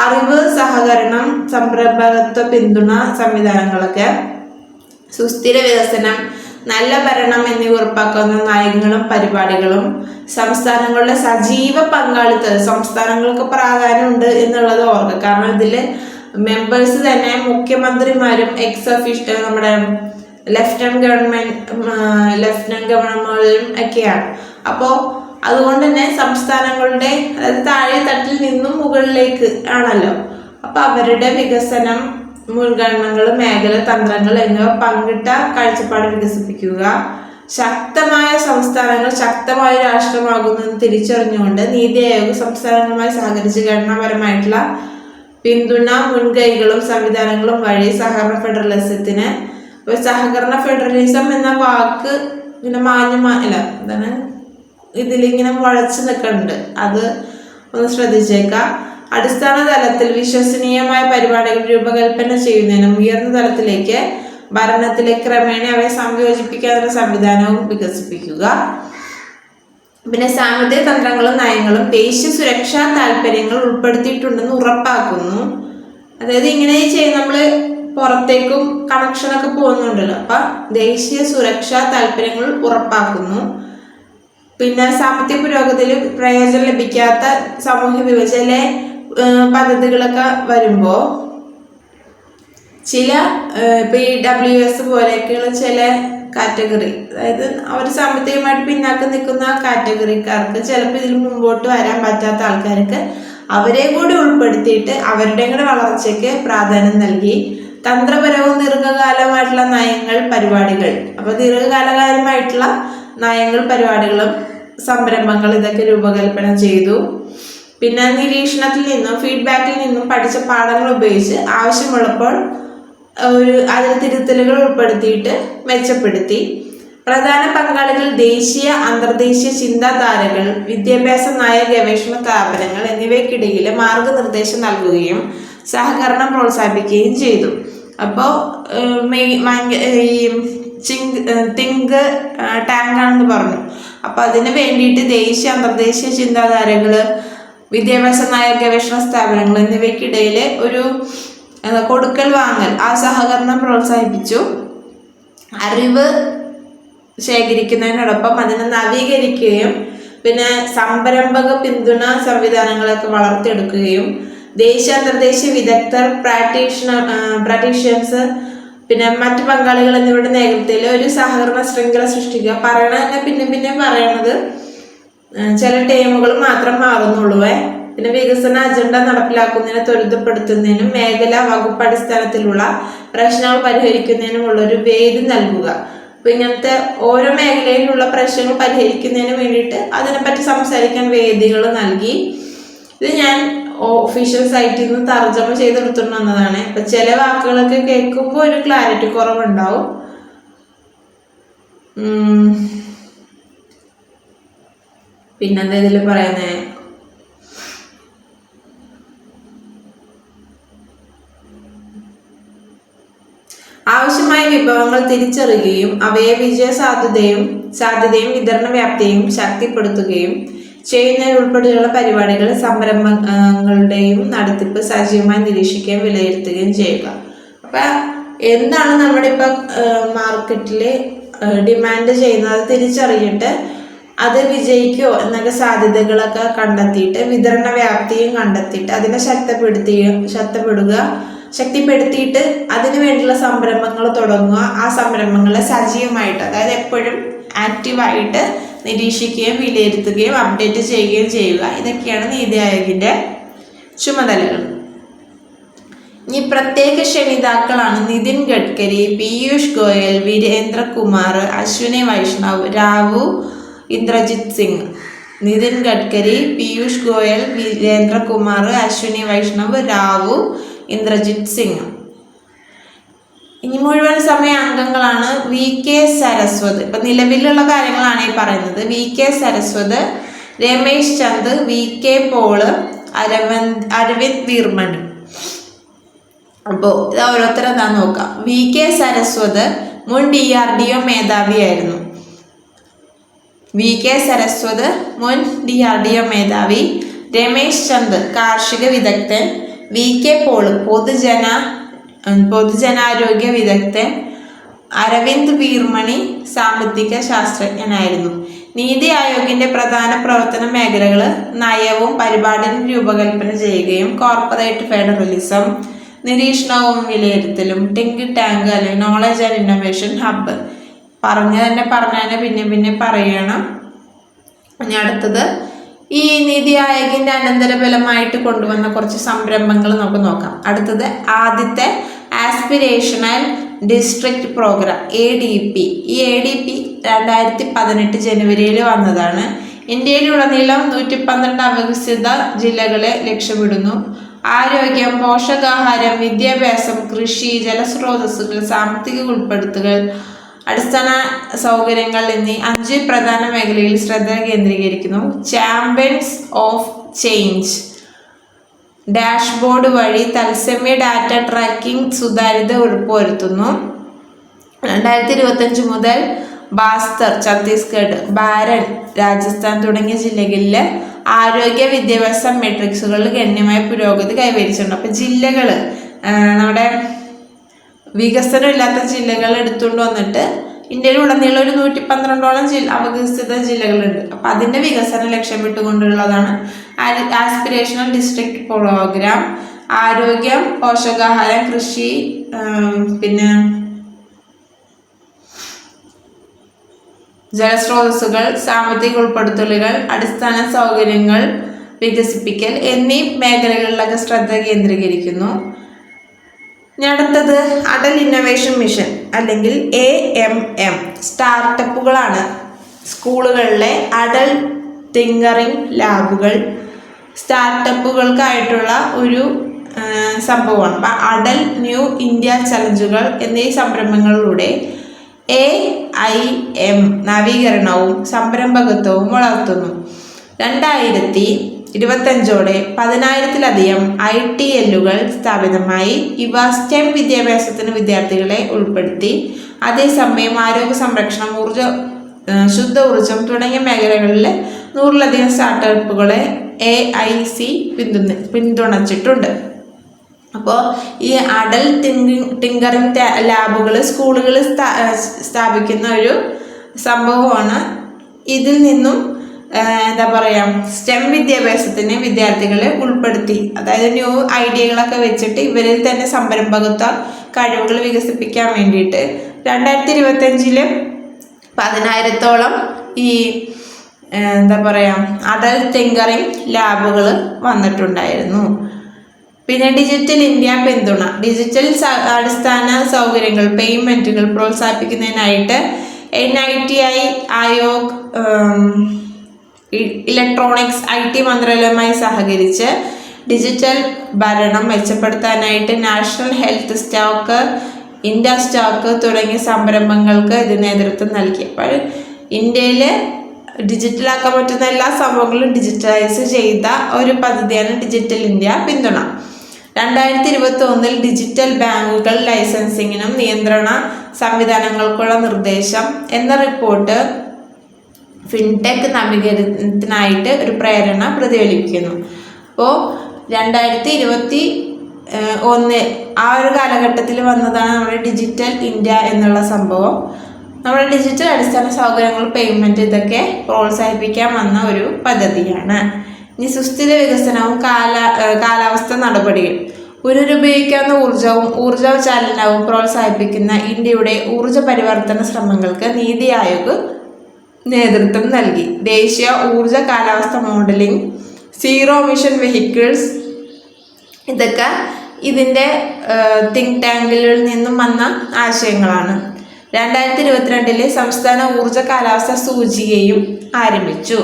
അറിവ്, സഹകരണം, സംരംഭകത്വ പിന്തുണ സംവിധാനങ്ങളൊക്കെ, സുസ്ഥിര വികസനം, നല്ല ഭരണം എന്നിവ ഉറപ്പാക്കുന്ന നയങ്ങളും പരിപാടികളും, സംസ്ഥാനങ്ങളുടെ സജീവ പങ്കാളിത്തം. സംസ്ഥാനങ്ങൾക്ക് പ്രാധാന്യമുണ്ട് എന്നുള്ളത് ഓർക്കുക. കാരണം ഇതിൽ മെമ്പേഴ്സ് തന്നെ മുഖ്യമന്ത്രിമാരും നമ്മുടെ ലഫ്റ്റനന്റ് ഗവർണറും ഒക്കെയാണ്. അപ്പോൾ അതുകൊണ്ട് തന്നെ സംസ്ഥാനങ്ങളുടെ, അതായത് താഴെ തട്ടിൽ നിന്നും മുകളിലേക്ക് ആണല്ലോ. അപ്പം അവരുടെ വികസനം, മുൻഗണനകൾ, മേഖല, തന്ത്രങ്ങൾ എന്നിവ പങ്കിട്ട കാഴ്ചപ്പാട് വികസിപ്പിക്കുക. ശക്തമായ സംസ്ഥാനങ്ങൾ ശക്തമായ രാഷ്ട്രമാകുന്നതെന്ന് തിരിച്ചറിഞ്ഞുകൊണ്ട് നീതി ആയോഗ് സംസ്ഥാനങ്ങളുമായി സഹകരിച്ച് ഘടനാപരമായിട്ടുള്ള പിന്തുണ, മുൻകൈകളും സംവിധാനങ്ങളും വഴി സഹകരണ ഫെഡറലിസത്തിന്, സഹകരണ ഫെഡറലിസം എന്ന വാക്ക് ഇങ്ങനെ എന്താണ് ഇതിലിങ്ങനെ മുഴച്ചു നിൽക്കുന്നുണ്ട്, അത് ഒന്ന് ശ്രദ്ധിച്ചേക്കാം. അടിസ്ഥാന തലത്തിൽ വിശ്വസനീയമായ പരിപാടികൾ രൂപകൽപ്പന ചെയ്യുന്നതിനും ഉയർന്ന തലത്തിലേക്ക് ഭരണത്തിലേക്ക് ക്രമേണ അവയെ സംയോജിപ്പിക്കാനുള്ള സംവിധാനവും വികസിപ്പിക്കുക. പിന്നെ സാമ്പത്തിക തന്ത്രങ്ങളും നയങ്ങളും ദേശീയ സുരക്ഷാ താല്പര്യങ്ങൾ ഉൾപ്പെടുത്തിയിട്ടുണ്ടെന്ന് ഉറപ്പാക്കുന്നു. അതായത് ഇങ്ങനെ ചെയ്ത് നമ്മൾ പുറത്തേക്കും കണക്ഷനൊക്കെ പോകുന്നുണ്ടല്ലോ, അപ്പം ദേശീയ സുരക്ഷാ താല്പര്യങ്ങൾ ഉറപ്പാക്കുന്നു. പിന്നെ സാമ്പത്തിക പുരോഗതിയിൽ പ്രയോജനം ലഭിക്കാത്ത സാമൂഹ്യ വിഭജന പദ്ധതികളൊക്കെ വരുമ്പോൾ ചില PWS പോലെയൊക്കെയുള്ള ചില കാറ്റഗറി, അതായത് അവർ സാമ്പത്തികമായിട്ട് പിന്നാക്കം നിൽക്കുന്ന കാറ്റഗറിക്കാർക്ക് ചിലപ്പോൾ ഇതിൽ മുമ്പോട്ട് വരാൻ പറ്റാത്ത ആൾക്കാർക്ക് അവരെ കൂടി ഉൾപ്പെടുത്തിയിട്ട് അവരുടെ കൂടെ വളർച്ചയ്ക്ക് പ്രാധാന്യം നൽകി തന്ത്രപരവും ദീർഘകാലമായിട്ടുള്ള നയങ്ങൾ, പരിപാടികൾ, അപ്പോൾ ദീർഘകാലകാലമായിട്ടുള്ള നയങ്ങൾ, പരിപാടികളും സംരംഭങ്ങൾ ഇതൊക്കെ രൂപകൽപ്പന ചെയ്തു. പിന്നെ നിരീക്ഷണത്തിൽ നിന്നും ഫീഡ്ബാക്കിൽ നിന്നും പഠിച്ച പാഠങ്ങൾ ഉപയോഗിച്ച് ആവശ്യമുള്ളപ്പോൾ അതിൽ തിരുത്തലുകൾ ഉൾപ്പെടുത്തിയിട്ട് മെച്ചപ്പെടുത്തി. പ്രധാന പങ്കാളികൾ ദേശീയ അന്തർദേശീയ ചിന്താധാരകൾ, വിദ്യാഭ്യാസ, നയ, ഗവേഷണ സ്ഥാപനങ്ങൾ എന്നിവയ്ക്കിടയിൽ മാർഗനിർദ്ദേശം നൽകുകയും സഹകരണം പ്രോത്സാഹിപ്പിക്കുകയും ചെയ്തു. അപ്പോൾ തിങ്ക് ടാങ്കാണെന്ന് പറഞ്ഞു. അപ്പോൾ അതിന് വേണ്ടിയിട്ട് ദേശീയ അന്തർദേശീയ ചിന്താധാരകൾ, വിദ്യാഭ്യാസ, നയ, ഗവേഷണ സ്ഥാപനങ്ങൾ എന്നിവയ്ക്കിടയിൽ ഒരു കൊടുക്കൽ വാങ്ങൽ, ആ സഹകരണം പ്രോത്സാഹിപ്പിച്ചു. അറിവ് ശേഖരിക്കുന്നതിനോടൊപ്പം അതിനെ നവീകരിക്കുകയും പിന്നെ സംരംഭക പിന്തുണ സംവിധാനങ്ങളൊക്കെ വളർത്തിയെടുക്കുകയും ദേശീയ അന്തർദേശീയ വിദഗ്ധർ, പ്രാക്ടീഷ്യൻസ്, പിന്നെ മറ്റു പങ്കാളികൾ എന്നിവരുടെ നേതൃത്വത്തിൽ ഒരു സഹകരണ ശൃംഖല സൃഷ്ടിക്കുക. പറയണ തന്നെ പിന്നെ പറയണത് ചില ടീമുകൾ മാത്രം മാറുന്നുള്ളൂ. പിന്നെ വികസന അജണ്ട നടപ്പിലാക്കുന്നതിന് ത്വരിതപ്പെടുത്തുന്നതിനും മേഖല വകുപ്പ് അടിസ്ഥാനത്തിലുള്ള പ്രശ്നങ്ങൾ പരിഹരിക്കുന്നതിനുമുള്ള ഒരു വേദി നൽകുക. അപ്പൊ ഇങ്ങനത്തെ ഓരോ മേഖലയിലുള്ള പ്രശ്നങ്ങൾ പരിഹരിക്കുന്നതിന് വേണ്ടിയിട്ട് അതിനെപ്പറ്റി സംസാരിക്കാൻ വേദികൾ നൽകി. ഇത് ഞാൻ ഒഫീഷ്യൽ സൈറ്റിൽ നിന്ന് തർജ്ജമ ചെയ്തെടുത്തുകൊണ്ട് വന്നതാണ്. ഇപ്പൊ ചില വാക്കുകളൊക്കെ കേൾക്കുമ്പോൾ ഒരു ക്ലാരിറ്റി കുറവുണ്ടാവും. പിന്നെന്താ ഇതിൽ പറയുന്നേ, ആവശ്യമായ വിഭവങ്ങൾ തിരിച്ചറിയുകയും അവയെ വിജയ സാധ്യതയും വിതരണ വ്യാപ്തിയും ശക്തിപ്പെടുത്തുകയും ചെയ്യുന്നതിനുൾപ്പെടെയുള്ള പരിപാടികൾ, സംരംഭങ്ങളുടെയും നടത്തിപ്പ് സജീവമായി നിരീക്ഷിക്കുകയും വിലയിരുത്തുകയും ചെയ്യുക. അപ്പൊ എന്താണ് നമ്മുടെ ഇപ്പൊ മാർക്കറ്റിൽ ഡിമാൻഡ് ചെയ്യുന്നത് തിരിച്ചറിഞ്ഞിട്ട് അത് വിജയിക്കോ എന്നൊക്കെ സാധ്യതകളൊക്കെ കണ്ടെത്തിയിട്ട് വിതരണ വ്യാപ്തിയും കണ്ടെത്തിയിട്ട് അതിനെ ശക്തിപ്പെടുത്തിയിട്ട് അതിനു വേണ്ടിയുള്ള സംരംഭങ്ങൾ തുടങ്ങുക. ആ സംരംഭങ്ങളെ സജീവമായിട്ട്, അതായത് എപ്പോഴും ആക്റ്റീവായിട്ട് നിരീക്ഷിക്കുകയും വിലയിരുത്തുകയും അപ്ഡേറ്റ് ചെയ്യുകയും ചെയ്യുക. ഇതൊക്കെയാണ് നീതി ആയോഗിൻ്റെ ചുമതലകൾ. ഇനി പ്രത്യേക ക്ഷണിതാക്കളാണ് നിതിൻ ഗഡ്കരി, പീയൂഷ് ഗോയൽ, വീരേന്ദ്ര കുമാർ, അശ്വിനി വൈഷ്ണവ്, രാവു ഇന്ദ്രജിത് സിംഗ്. നിതിൻ ഗഡ്കരി, പീയൂഷ് ഗോയൽ, വീരേന്ദ്ര കുമാർ, അശ്വിനി വൈഷ്ണവ്, രാവു ഇന്ദ്രജിത് സിംഗ്. ഇനി മുഴുവൻ സമയ അംഗങ്ങളാണ് VK സരസ്വത്. ഇപ്പൊ നിലവിലുള്ള കാര്യങ്ങളാണ് ഈ പറയുന്നത്. VK Saraswat, Ramesh Chand, VK Paul, Arvind Virmani. അപ്പോൾ ഇത് ഓരോരുത്തരെന്താ നോക്കാം. VK സരസ്വത് മുൻ DRDO മേധാവിയായിരുന്നു. VK സരസ്വത് മുൻ DRDO മേധാവി. രമേശ് ചന്ദ് കാർഷിക വിദഗ്ധൻ. VK പോള് പൊതുജനാരോഗ്യ വിദഗ്ധൻ. അരവിന്ദ് വീർമണി സാമ്പത്തിക ശാസ്ത്രജ്ഞനായിരുന്നു. നീതി ആയോഗിന്റെ പ്രധാന പ്രവർത്തന മേഖലകൾ നയവും പരിപാടിയും രൂപകൽപ്പന ചെയ്യുകയും കോർപ്പറേറ്റ് ഫെഡറലിസം, നിരീക്ഷണവും വിലയിരുത്തലും, തിങ്ക് ടാങ്ക് അല്ലെങ്കിൽ നോളജ് ആൻഡ് ഇന്നോവേഷൻ ഹബ്ബ്. പറഞ്ഞ പിന്നെ പറയണം. ഇനി അടുത്തത് ഈ നീതി ആയോഗിന്റെ അനന്തരഫലമായിട്ട് കൊണ്ടുവന്ന കുറച്ച് സംരംഭങ്ങൾ നമുക്ക് നോക്കാം. അടുത്തത് ആദ്യത്തെ ആസ്പിരേഷണൽ ഡിസ്ട്രിക്ട് പ്രോഗ്രാം ADP. ഈ ADP 2018 ജനുവരിയിൽ വന്നതാണ്. ഇന്ത്യയിലുടനീളം 112 അവികസിത ജില്ലകളെ ലക്ഷ്യമിടുന്നു. ആരോഗ്യം, പോഷകാഹാരം, വിദ്യാഭ്യാസം, കൃഷി, ജലസ്രോതസ്സുകൾ, സാമ്പത്തിക ഉൾപ്പെടുത്തൽ, അടിസ്ഥാന സൗകര്യങ്ങൾ എന്നീ 5 പ്രധാന മേഖലയിൽ ശ്രദ്ധ കേന്ദ്രീകരിക്കുന്നു. ചാമ്പ്യൻസ് ഓഫ് ചേഞ്ച് ഡാഷ്ബോർഡ് വഴി തത്സമയ ഡാറ്റ ട്രാക്കിംഗ് സുതാര്യത ഉറപ്പുവരുത്തുന്നു. 2025 മുതൽ ബാസ്തർ ഛത്തീസ്ഗഡ്, ബാരൻ രാജസ്ഥാൻ തുടങ്ങിയ ജില്ലകളിലെ ആരോഗ്യ വിദ്യാഭ്യാസ മെട്രിക്സുകളിൽ ഗണ്യമായ പുരോഗതി കൈവരിച്ചിട്ടുണ്ട്. അപ്പം ജില്ലകൾ നമ്മുടെ വികസനം ഇല്ലാത്ത ജില്ലകൾ എടുത്തുകൊണ്ട് വന്നിട്ട് ഇന്ത്യയിലുടനീളം ഒരു 112ഓളം അവികസിത ജില്ലകളുണ്ട്. അപ്പം അതിൻ്റെ വികസനം ലക്ഷ്യമിട്ടുകൊണ്ടുള്ളതാണ് ആസ്പിരേഷണൽ ഡിസ്ട്രിക്ട് പ്രോഗ്രാം. ആരോഗ്യം, പോഷകാഹാരം, കൃഷി, പിന്നെ ജലസ്രോതസ്സുകൾ, സാമ്പത്തിക ഉൾപ്പെടുത്തലുകൾ, അടിസ്ഥാന സൗകര്യങ്ങൾ വികസിപ്പിക്കൽ എന്നീ മേഖലകളിലൊക്കെ ശ്രദ്ധ കേന്ദ്രീകരിക്കുന്നു. ഇനി അടുത്തത് അടൽ ഇന്നൊവേഷൻ മിഷൻ അല്ലെങ്കിൽ AMM. സ്റ്റാർട്ടപ്പുകളാണ് സ്കൂളുകളിലെ അടൽ തിങ്കറിംഗ് ലാബുകൾ. സ്റ്റാർട്ടപ്പുകൾക്കായിട്ടുള്ള ഒരു സംഭവമാണ്. അപ്പം അടൽ ന്യൂ ഇന്ത്യ ചലഞ്ചുകൾ എന്നീ സംരംഭങ്ങളിലൂടെ AIM നവീകരണവും സംരംഭകത്വവും വളർത്തുന്നു. 2025ഓടെ 10,000-ലധികം ITLകൾ സ്ഥാപിതമായി. ഇവ STEM വിദ്യാഭ്യാസത്തിന് വിദ്യാർത്ഥികളെ ഉൾപ്പെടുത്തി. അതേസമയം ആരോഗ്യ സംരക്ഷണം, ശുദ്ധ ഊർജം തുടങ്ങിയ മേഖലകളിൽ 100-ലധികം സ്റ്റാർട്ടപ്പുകളെ AIC പിന്തുണച്ചിട്ടുണ്ട്. അപ്പോൾ ഈ അഡൽ ടിങ്കറിംഗ് ലാബുകൾ സ്കൂളുകളിൽ സ്ഥാപിക്കുന്ന ഒരു സംഭവമാണ്. ഇതിൽ നിന്നും എന്താ പറയുക സ്റ്റെം വിദ്യാഭ്യാസത്തിന് വിദ്യാർത്ഥികളെ ഉൾപ്പെടുത്തി. അതായത് ന്യൂ ഐഡിയകളൊക്കെ വെച്ചിട്ട് ഇവരിൽ തന്നെ സംരംഭകത്വ കഴിവുകൾ വികസിപ്പിക്കാൻ വേണ്ടിയിട്ട് 2025 10,000-ഓളം ഈ എന്താ പറയുക അഡൽട്ട് തിങ്കറിങ് ലാബുകൾ വന്നിട്ടുണ്ടായിരുന്നു. പിന്നെ ഡിജിറ്റൽ ഇന്ത്യ പിന്തുണ. ഡിജിറ്റൽ അടിസ്ഥാന സൗകര്യങ്ങൾ പേയ്മെൻറ്റുകൾ പ്രോത്സാഹിപ്പിക്കുന്നതിനായിട്ട് NITI ആയോഗ് ഇലക്ട്രോണിക്സ് IT മന്ത്രാലയവുമായി സഹകരിച്ച് ഡിജിറ്റൽ ഭരണം മെച്ചപ്പെടുത്താനായിട്ട് national health stack, India stack തുടങ്ങിയ സംരംഭങ്ങൾക്ക് ഇത് നേതൃത്വം നൽകി. അപ്പോൾ ഇന്ത്യയിൽ ഡിജിറ്റലാക്കാൻ പറ്റുന്ന എല്ലാ സംഭവങ്ങളും ഡിജിറ്റലൈസ് ചെയ്ത ഒരു പദ്ധതിയാണ് ഡിജിറ്റൽ ഇന്ത്യ പിന്തുണ. 2021 ഡിജിറ്റൽ ബാങ്കുകൾ ലൈസൻസിങ്ങിനും നിയന്ത്രണ സംവിധാനങ്ങൾക്കുള്ള നിർദ്ദേശം എന്ന റിപ്പോർട്ട് ഫിൻടെക് നവീകരണത്തിനായിട്ട് ഒരു പ്രേരണ പ്രതിഫലിപ്പിക്കുന്നു. അപ്പോൾ 2021 ആ ഒരു കാലഘട്ടത്തിൽ വന്നതാണ് നമ്മുടെ ഡിജിറ്റൽ ഇന്ത്യ എന്നുള്ള സംഭവം. നമ്മുടെ ഡിജിറ്റൽ അടിസ്ഥാന സൗകര്യങ്ങൾ പേയ്മെൻറ്റ് ഇതൊക്കെ പ്രോത്സാഹിപ്പിക്കാൻ വന്ന ഒരു പദ്ധതിയാണ്. ഇനി സുസ്ഥിര വികസനവും കാലാവസ്ഥ നടപടികൾ. പുനരുപയോഗിക്കാവുന്ന ഊർജ ചലനവും പ്രോത്സാഹിപ്പിക്കുന്ന ഇന്ത്യയുടെ ഊർജ പരിവർത്തന ശ്രമങ്ങൾക്ക് നീതി ആയോഗ് നേതൃത്വം നൽകി. ദേശീയ ഊർജ കാലാവസ്ഥ മോഡലിംഗ്, സീറോ മിഷൻ വെഹിക്കിൾസ് ഇതൊക്കെ ഇതിൻ്റെ തിങ്ക് ടാങ്കിൽ നിന്നും വന്ന ആശയങ്ങളാണ്. 2022 സംസ്ഥാന ഊർജ കാലാവസ്ഥ സൂചികയും ആരംഭിച്ചു.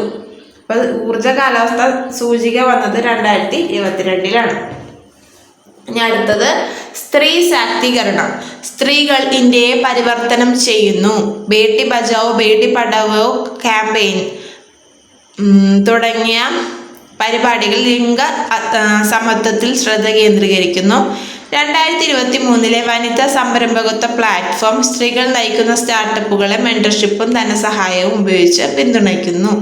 അപ്പോൾ ഊർജ കാലാവസ്ഥ സൂചിക വന്നത് 2022 ഇനി അടുത്തത് സ്ത്രീ ശാക്തീകരണം. സ്ത്രീകൾ ഇന്ത്യയെ പരിവർത്തനം ചെയ്യുന്നു. ബേട്ടി ബച്ചാവോ ബേട്ടി പഠാവോ ക്യാമ്പയിൻ തുടങ്ങിയ പരിപാടികൾ ലിംഗ സമത്വത്തിൽ ശ്രദ്ധ കേന്ദ്രീകരിക്കുന്നു. 2023 വനിതാ സംരംഭകത്വ പ്ലാറ്റ്ഫോം സ്ത്രീകൾ നയിക്കുന്ന സ്റ്റാർട്ടപ്പുകളെ മെന്റർഷിപ്പും ധനസഹായവും ഉപയോഗിച്ച് പിന്തുണയ്ക്കുന്നു.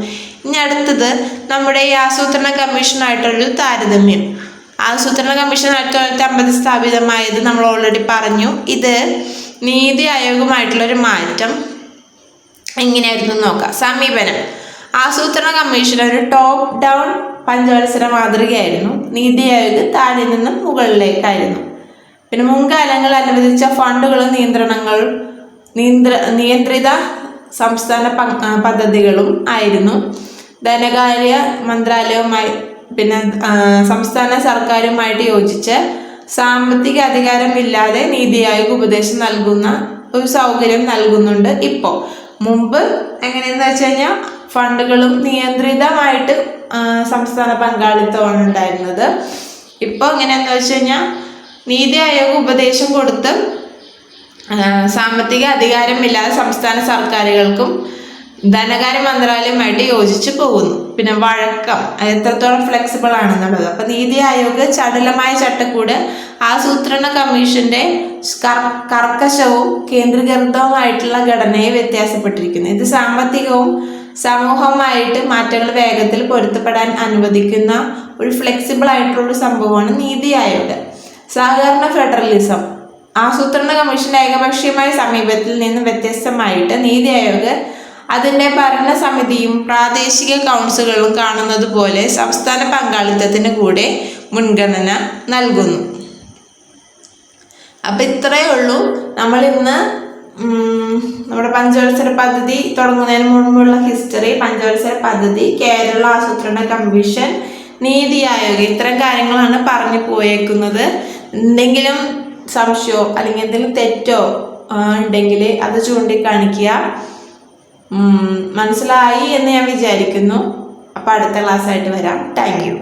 ഇനി അടുത്തത് നമ്മുടെ ഈ ആസൂത്രണ കമ്മീഷനായിട്ടൊരു താരതമ്യം. ആസൂത്രണ കമ്മീഷൻ 1950 സ്ഥാപിതമായത് നമ്മൾ ഓൾറെഡി പറഞ്ഞു. ഇത് നീതി ആയോഗുമായിട്ടുള്ളൊരു മാറ്റം എങ്ങനെയായിരുന്നു നോക്കാം. സമീപനം. ആസൂത്രണ കമ്മീഷൻ ഒരു ടോപ്പ് ഡൗൺ പഞ്ചവത്സര മാതൃകയായിരുന്നു. നീതി ആയോഗ് താഴെ നിന്നും മുകളിലേക്കായിരുന്നു. പിന്നെ മുൻകാലങ്ങളിൽ അനുവദിച്ച ഫണ്ടുകളും നിയന്ത്രിത സംസ്ഥാന പദ്ധതികളും ആയിരുന്നു. ധനകാര്യ മന്ത്രാലയവുമായി പിന്നെ സംസ്ഥാന സർക്കാരുമായിട്ട് യോജിച്ച് സാമ്പത്തിക അധികാരമില്ലാതെ നീതി ആയോഗ് ഉപദേശം നൽകുന്ന ഒരു സൗകര്യം നൽകുന്നുണ്ട്. ഇപ്പോൾ മുമ്പ് എങ്ങനെയെന്ന് വെച്ച് കഴിഞ്ഞാൽ ഫണ്ടുകളും നിയന്ത്രിതമായിട്ട് സംസ്ഥാന പങ്കാളിത്തമാണ് ഉണ്ടായിരുന്നത്. ഇപ്പോൾ എങ്ങനെയാണെന്ന് വെച്ച് കഴിഞ്ഞാൽ നീതി ആയോഗ് ഉപദേശം കൊടുത്ത് സാമ്പത്തിക അധികാരമില്ലാതെ സംസ്ഥാന സർക്കാരുകൾക്കും ധനകാര്യ മന്ത്രാലയവുമായിട്ട് യോജിച്ച് പോകുന്നു. പിന്നെ വഴക്കം എത്രത്തോളം ഫ്ലെക്സിബിൾ ആണെന്നുള്ളത്. അപ്പം നീതി ആയോഗ് ചടുലമായ ചട്ടക്കൂട് ആസൂത്രണ കമ്മീഷന്റെ കർക്കശവും കേന്ദ്രീകൃതവുമായിട്ടുള്ള ഘടനയെ വ്യത്യാസപ്പെട്ടിരിക്കുന്നു. ഇത് സാമ്പത്തികവും സമൂഹവുമായിട്ട് മാറ്റങ്ങൾ വേഗത്തിൽ പൊരുത്തപ്പെടാൻ അനുവദിക്കുന്ന ഒരു ഫ്ലെക്സിബിൾ ആയിട്ടുള്ളൊരു സംഭവമാണ് നീതി ആയോഗ്. സഹകരണ ഫെഡറലിസം. ആസൂത്രണ കമ്മീഷന്റെ ഏകപക്ഷീയമായ സമീപത്തിൽ നിന്ന് വ്യത്യസ്തമായിട്ട് നീതി ആയോഗ് അതിൻ്റെ ഭരണസമിതിയും പ്രാദേശിക കൗൺസിലുകളും കാണുന്നത് പോലെ സംസ്ഥാന പങ്കാളിത്തത്തിന് കൂടെ മുൻഗണന നൽകുന്നു. അപ്പം ഇത്രയേ ഉള്ളൂ നമ്മളിന്ന് നമ്മുടെ പഞ്ചവത്സര പദ്ധതി തുടങ്ങുന്നതിന് മുൻപുള്ള ഹിസ്റ്ററി, പഞ്ചവത്സര പദ്ധതി, കേരള ആസൂത്രണ കമ്മീഷൻ, നീതി ആയോഗ് ഇത്തരം കാര്യങ്ങളാണ് പറഞ്ഞു പോയേക്കുന്നത്. എന്തെങ്കിലും സംശയമോ അല്ലെങ്കിൽ എന്തെങ്കിലും തെറ്റോ ഉണ്ടെങ്കിൽ അത് ചൂണ്ടിക്കാണിക്കുക. മനസ്സിലായി എന്ന് ഞാൻ വിചാരിക്കുന്നു. അപ്പോൾ അടുത്ത ക്ലാസ്സായിട്ട് വരാം. Thank you.